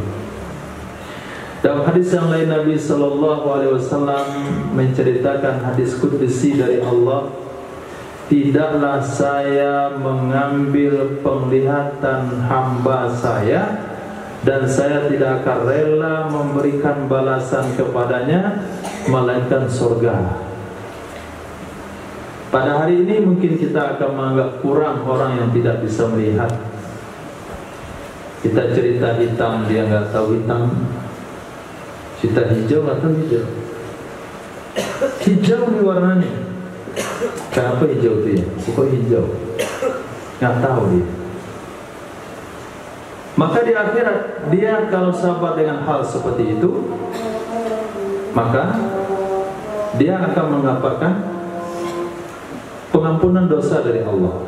Dalam hadis yang lain Nabi sallallahu alaihi wasallam menceritakan hadis qudsi dari Allah, tidaklah saya mengambil penglihatan hamba saya dan saya tidak akan rela memberikan balasan kepadanya melainkan surga. Pada hari ini mungkin kita akan menganggap kurang orang yang tidak bisa melihat. Kita cerita hitam, dia nggak tahu hitam. Cerita hijau, nggak tahu hijau. Hijau nih warnanya. Kenapa hijau itu ya? Kok hijau? Nggak tahu dia. Maka di akhirat dia kalau sabar dengan hal seperti itu, maka dia akan mengatakan, pengampunan dosa dari Allah.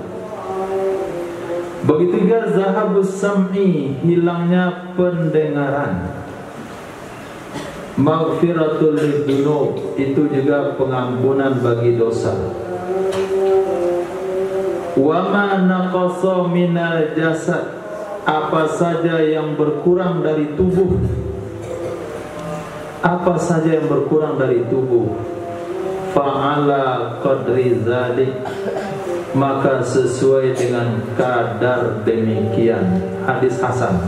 Begitu juga zahabus sam'i, hilangnya pendengaran. Maghfiratul lidzunub, itu juga pengampunan bagi dosa. Wa ma naqasa minal jasad, apa saja yang berkurang dari tubuh, apa saja yang berkurang dari tubuh, fa'ala qadri dzalik, maka sesuai dengan kadar demikian. Hadis hasan.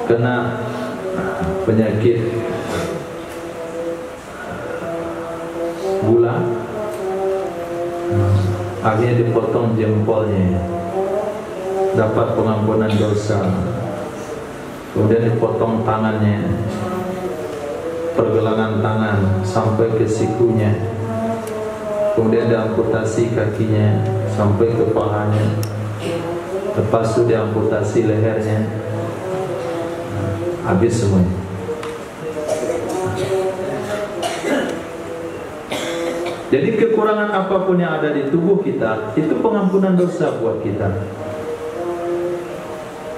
Kena penyakit gula, akhirnya dipotong jempolnya, dapat pengampunan dosa. Kemudian dipotong tangannya, pergelangan tangan sampai ke sikunya. Kemudian diamputasi kakinya sampai ke pahanya. Lepas itu diamputasi lehernya. Habis semuanya. Jadi kekurangan apapun yang ada di tubuh kita, itu pengampunan dosa buat kita.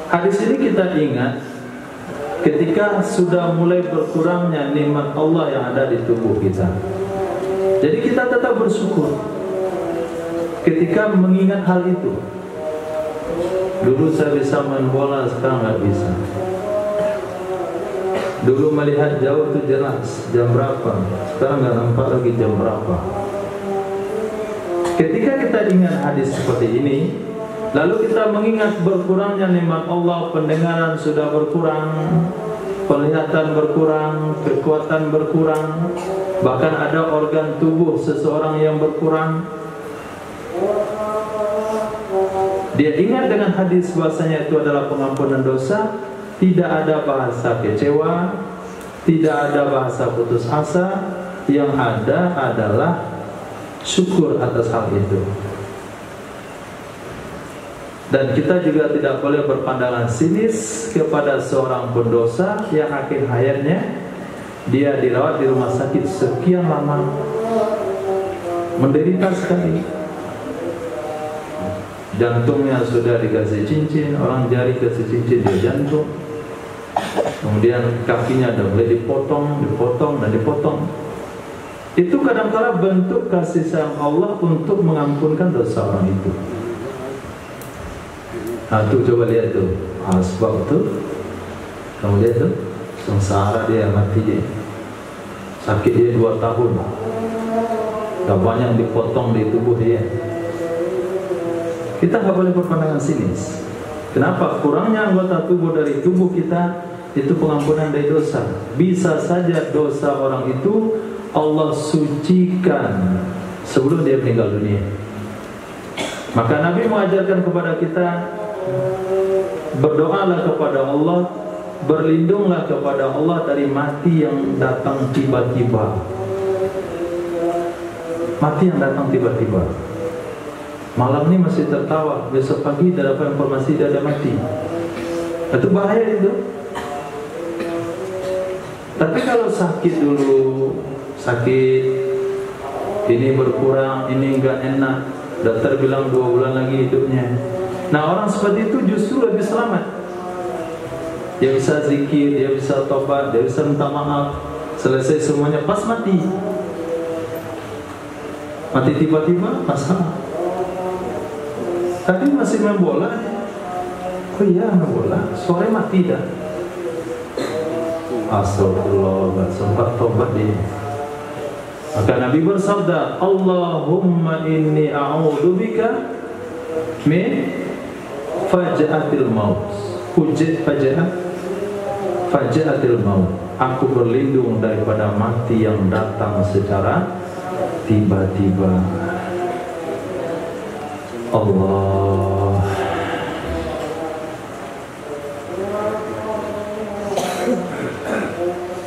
Hadis ini kita ingat ketika sudah mulai berkurangnya nikmat Allah yang ada di tubuh kita. Jadi kita tetap bersyukur ketika mengingat hal itu. Dulu saya bisa main bola, sekarang nggak bisa. Dulu melihat jauh itu jelas jam berapa, sekarang nggak nampak lagi jam berapa. Ketika kita ingat hadis seperti ini, lalu kita mengingat berkurangnya nikmat Allah, pendengaran sudah berkurang, penglihatan berkurang, kekuatan berkurang, bahkan ada organ tubuh seseorang yang berkurang. Dia ingat dengan hadis bahasanya itu adalah pengampunan dosa. Tidak ada bahasa kecewa, tidak ada bahasa putus asa. Yang ada adalah syukur atas hal itu. Dan kita juga tidak boleh berpandangan sinis kepada seorang pendosa yang akhir hayatnya dia dirawat di rumah sakit sekian lama, menderita sekali. Jantungnya sudah dikasih cincin, orang jari kasih cincin di jantung. Kemudian kakinya udah mulai dipotong dan dipotong. Itu kadang-kala bentuk kasih sayang Allah untuk mengampunkan dosa orang itu. Nah tuh coba lihat tuh sebab tuh, kamu lihat tuh sengsara dia, mati dia, sakit dia 2 tahun, gak banyak dipotong di tubuh dia. Kita gak boleh berpandangan sinis. Kenapa? Kurangnya anggota tubuh dari tubuh kita itu pengampunan dari dosa. Bisa saja dosa orang itu Allah sucikan sebelum dia meninggal dunia. Maka Nabi mengajarkan kepada kita, berdoalah kepada Allah, berlindunglah kepada Allah dari mati yang datang tiba-tiba. Mati yang datang tiba-tiba. Malam ini masih tertawa, besok pagi dah dapat informasi dia ada mati. Itu bahaya itu. Tapi kalau sakit dulu, sakit, ini berkurang, ini enggak enak, dokter bilang 2 bulan lagi hidupnya. Nah orang seperti itu justru lebih selamat. Dia bisa zikir, dia bisa tobat, dia bisa minta maaf. Selesai semuanya pas mati. Mati tiba-tiba, masalah. Tadi masih main bola. Oh iya main bola, sore mati dah. Astagfirullah, gak sempat tobat dia. Maka Nabi bersabda, Allahumma inni a'udzubika min faja'atil maut. Faja'atil maut. Aku berlindung daripada mati yang datang secara tiba-tiba. Allah.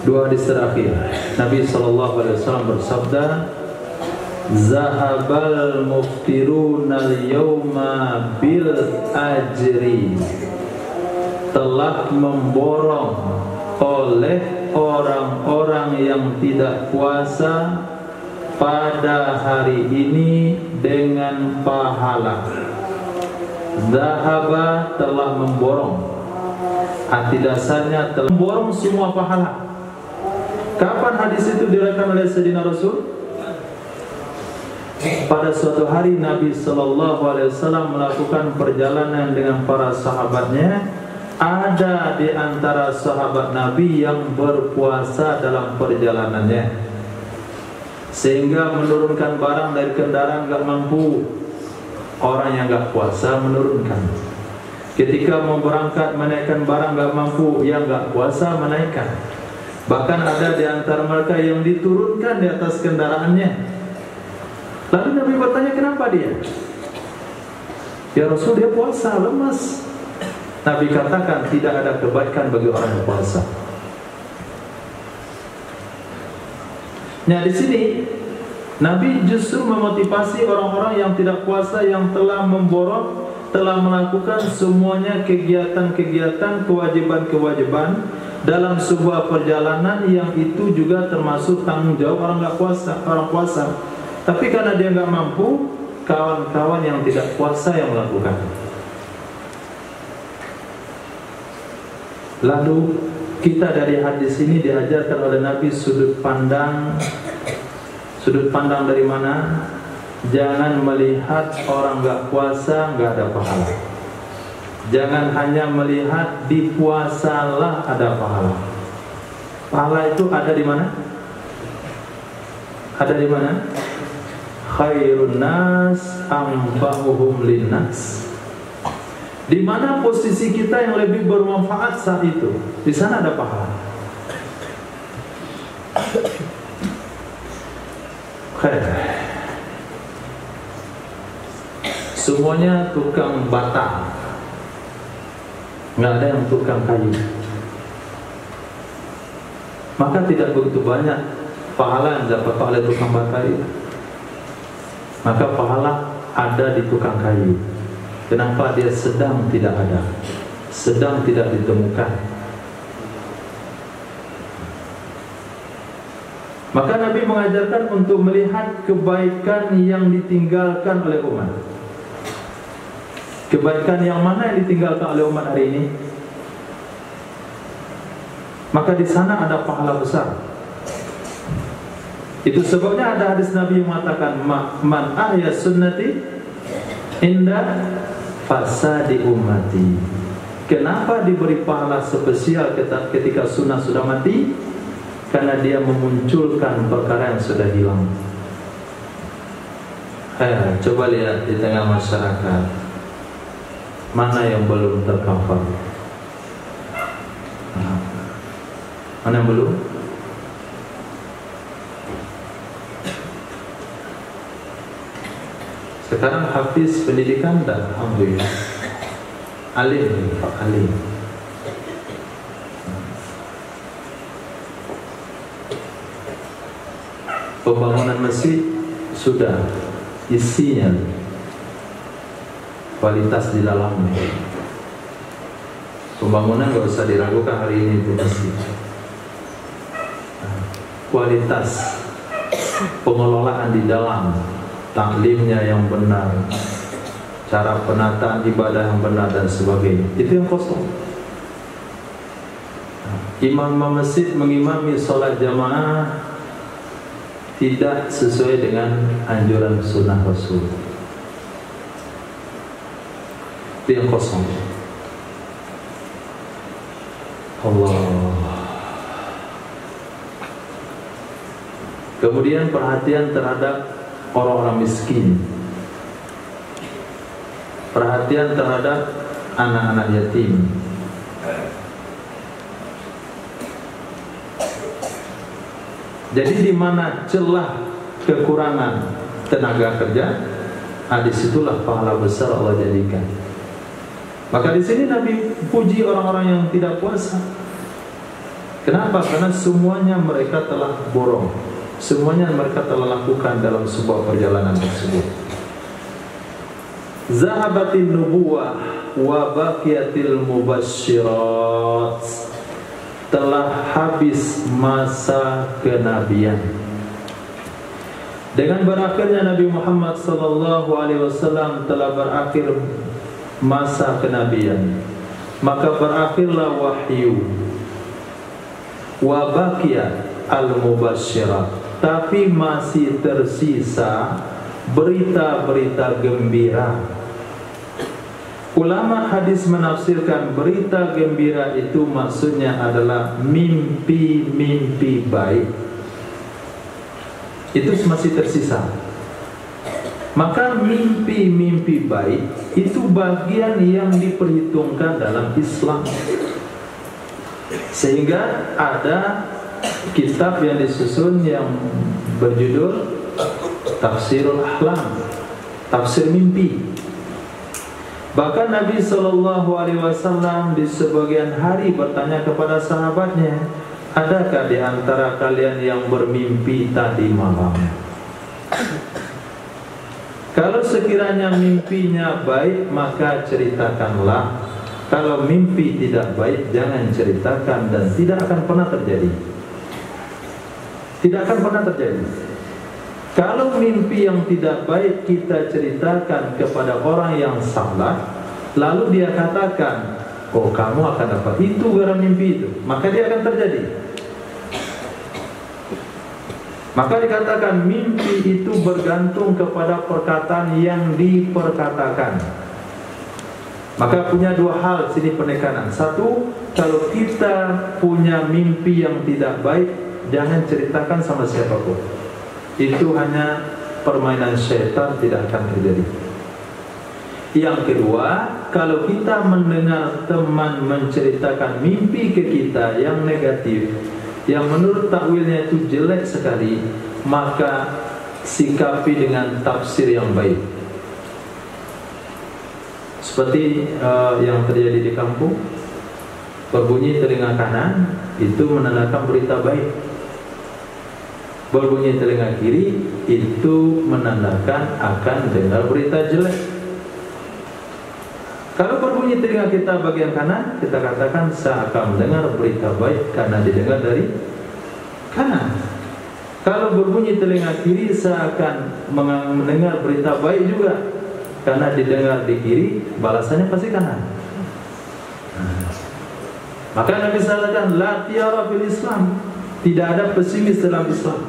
Dua hadis terakhir, Nabi SAW bersabda, Zahabal muftiruna al-yawma bil ajri. Telah memborong oleh orang-orang yang tidak puasa pada hari ini dengan pahala. Zahaba telah memborong, arti dasarnya telah memborong semua pahala. Kapan hadis itu diriwayatkan oleh Sayyidina Rasul? Pada suatu hari Nabi SAW melakukan perjalanan dengan para sahabatnya. Ada di antara sahabat Nabi yang berpuasa dalam perjalanannya, sehingga menurunkan barang dari kendaraan gak mampu. Orang yang gak puasa menurunkan. Ketika mau berangkat menaikkan barang gak mampu, yang gak puasa menaikkan. Bahkan ada di antara mereka yang diturunkan di atas kendaraannya. Lalu Nabi bertanya, kenapa dia? Ya Rasul, dia puasa, lemas. Nabi katakan, tidak ada kebaikan bagi orang yang puasa. Nah, di sini Nabi justru memotivasi orang-orang yang tidak puasa, yang telah memborong, telah melakukan semuanya kegiatan-kegiatan, kewajiban-kewajiban dalam sebuah perjalanan yang itu juga termasuk tanggung jawab orang nggak puasa, orang puasa. Tapi karena dia nggak mampu, kawan-kawan yang tidak puasa yang melakukan. Lalu kita dari hadis ini diajarkan oleh Nabi sudut pandang dari mana? Jangan melihat orang nggak puasa nggak ada pahala. Jangan hanya melihat di puasalah ada pahala. Pahala itu ada di mana? Ada di mana? Khairun nas anfa'uhum linnas. Di mana posisi kita yang lebih bermanfaat saat itu, di sana ada pahala. Semuanya tukang bata, nggak ada yang tukang kayu. Maka tidak begitu banyak pahala yang dapat oleh tukang bata itu. Maka pahala ada di tukang kayu. Kenapa dia sedang tidak ada, sedang tidak ditemukan? Maka Nabi mengajarkan untuk melihat kebaikan yang ditinggalkan oleh umat. Kebaikan yang mana yang ditinggalkan oleh umat hari ini? Maka di sana ada pahala besar. Itu sebabnya ada hadis Nabi yang mengatakan, man ahya sunnati inda fasadi ummati. Kenapa diberi pahala spesial ketika sunnah sudah mati? Karena dia memunculkan perkara yang sudah hilang. Coba lihat di tengah masyarakat, mana yang belum tercover? Mana yang belum? Sekarang hafiz pendidikan dan alhamdulillah alim, Pak alim. Pembangunan masjid sudah, isinya, kualitas di dalamnya. Pembangunan gak usah diragukan hari ini di masjid. Kualitas pengelolaan di dalam, taklimnya yang benar, cara penataan ibadah yang benar dan sebagainya, itu yang kosong. Imam masjid mengimami sholat jamaah tidak sesuai dengan anjuran sunnah Rasul. Itu yang kosong. Allah. Kemudian perhatian terhadap orang-orang miskin, perhatian terhadap anak-anak yatim. Jadi di mana celah kekurangan tenaga kerja, disitulah pahala besar Allah jadikan. Maka di sini Nabi puji orang-orang yang tidak puasa. Kenapa? Karena semuanya mereka telah borong, semuanya mereka telah lakukan dalam sebuah perjalanan tersebut. Zahabatin nubuwah wa baqiyatil mubasysyirat. Telah habis masa kenabian Dengan berakhirnya Nabi Muhammad SAW telah berakhir masa kenabian, maka berakhirlah wahyu. Wa baqiya al-mubasysyirat, tapi masih tersisa berita-berita gembira. Ulama hadis menafsirkan berita gembira itu maksudnya adalah mimpi-mimpi baik. Itu masih tersisa. Maka mimpi-mimpi baik itu bagian yang diperhitungkan dalam Islam. Sehingga ada kitab yang disusun yang berjudul Tafsirul Ahlam, tafsir mimpi. Bahkan Nabi SAW di sebagian hari bertanya kepada sahabatnya, adakah di antara kalian yang bermimpi tadi malam? Kalau sekiranya mimpinya baik, maka ceritakanlah. Kalau mimpi tidak baik, jangan ceritakan, dan tidak akan pernah terjadi. Tidak akan pernah terjadi. Kalau mimpi yang tidak baik kita ceritakan kepada orang yang salah, lalu dia katakan, oh kamu akan dapat itu gara mimpi itu, maka dia akan terjadi. Maka dikatakan mimpi itu bergantung kepada perkataan yang diperkatakan. Maka punya dua hal sini penekanan. Satu, kalau kita punya mimpi yang tidak baik, jangan ceritakan sama siapapun. Itu hanya permainan syaitan, tidak akan terjadi. Yang kedua, kalau kita mendengar teman menceritakan mimpi ke kita yang negatif, yang menurut takwilnya itu jelek sekali, maka sikapi dengan tafsir yang baik. Seperti yang terjadi di kampung, berbunyi telinga kanan itu menandakan berita baik, berbunyi telinga kiri itu menandakan akan dengar berita jelek. Kalau berbunyi telinga kita bagian kanan, kita katakan saya akan mendengar berita baik karena didengar dari kanan. Kalau berbunyi telinga kiri, saya akan mendengar berita baik juga karena didengar di kiri, balasannya pasti kanan. Maka Nabi SAW la tiyara fil Islam, tidak ada pesimis dalam Islam,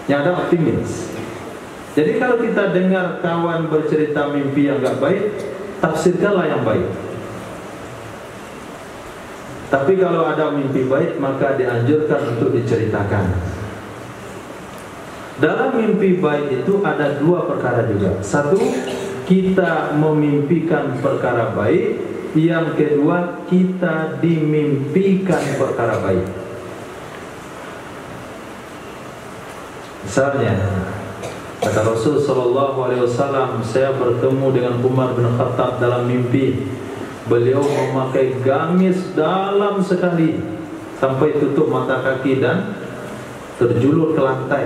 yang ada optimis. Jadi kalau kita dengar kawan bercerita mimpi yang enggak baik, tafsirkanlah yang baik. Tapi kalau ada mimpi baik, maka dianjurkan untuk diceritakan. Dalam mimpi baik itu ada dua perkara juga. Satu, kita memimpikan perkara baik. Yang kedua, kita dimimpikan perkara baik. Misalnya, kata Rasul SAW, saya bertemu dengan Umar bin Khattab dalam mimpi. Beliau memakai gamis dalam sekali sampai tutup mata kaki dan terjulur ke lantai.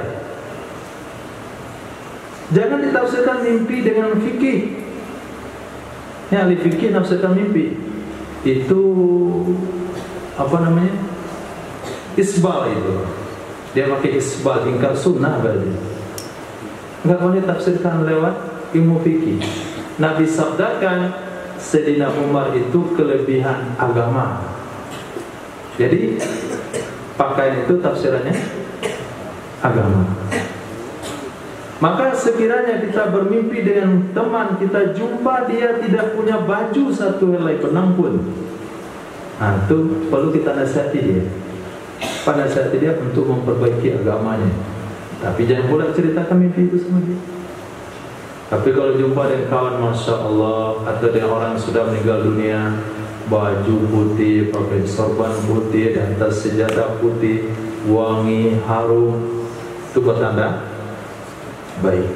Jangan ditafsirkan mimpi dengan fikih. Ya, ahli fikih nafsirkan mimpi itu apa namanya? Isbal itu. Dia pakai isbal, ingkar sunnah berarti. Enggak boleh tafsirkan lewat ilmu fikih. Nabi sabdakan Sayyidina Umar itu kelebihan agama. Jadi pakaian itu tafsirannya agama. Maka sekiranya kita bermimpi dengan teman, kita jumpa dia tidak punya baju satu helai benang pun, nah itu perlu kita nasihati dia. Nasihati dia untuk memperbaiki agamanya. Tapi jangan pula ceritakan mimpi itu sama dia. Tapi kalau jumpa dengan kawan, Masya Allah, atau dengan orang yang sudah meninggal dunia, baju putih, pakai sorban putih, dan atas sejadah putih, wangi, harum, itu bertanda baik.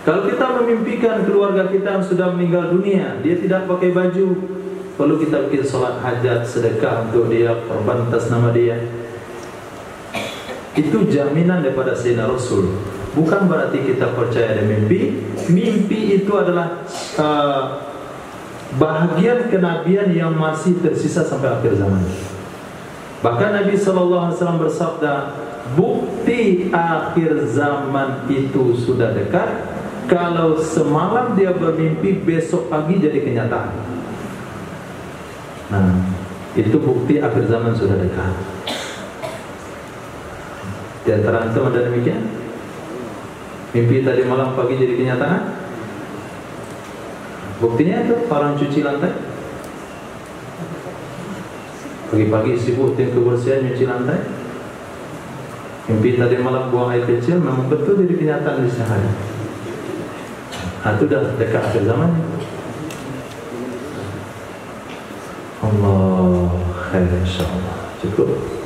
Kalau kita memimpikan keluarga kita yang sudah meninggal dunia, dia tidak pakai baju, perlu kita bikin sholat hajat, sedekah untuk dia, korban atas nama dia. Itu jaminan daripada Sayyidina Rasul. Bukan berarti kita percaya ada mimpi. Mimpi itu adalah bahagian kenabian yang masih tersisa sampai akhir zaman. Bahkan Nabi SAW bersabda, bukti akhir zaman itu sudah dekat. Kalau semalam dia bermimpi, besok pagi jadi kenyataan. Nah, itu bukti akhir zaman sudah dekat. Di antara antum ada demikian? Mimpi tadi malam pagi jadi kenyataan? Buktinya itu orang cuci lantai. Pagi-pagi sibuk tim kebersihan nyuci lantai. Mimpi tadi malam buang air kecil, memang betul jadi kenyataan di sehari. Nah, itu dah dekat akhir zamannya. Allah khair insyaallah. Cukup.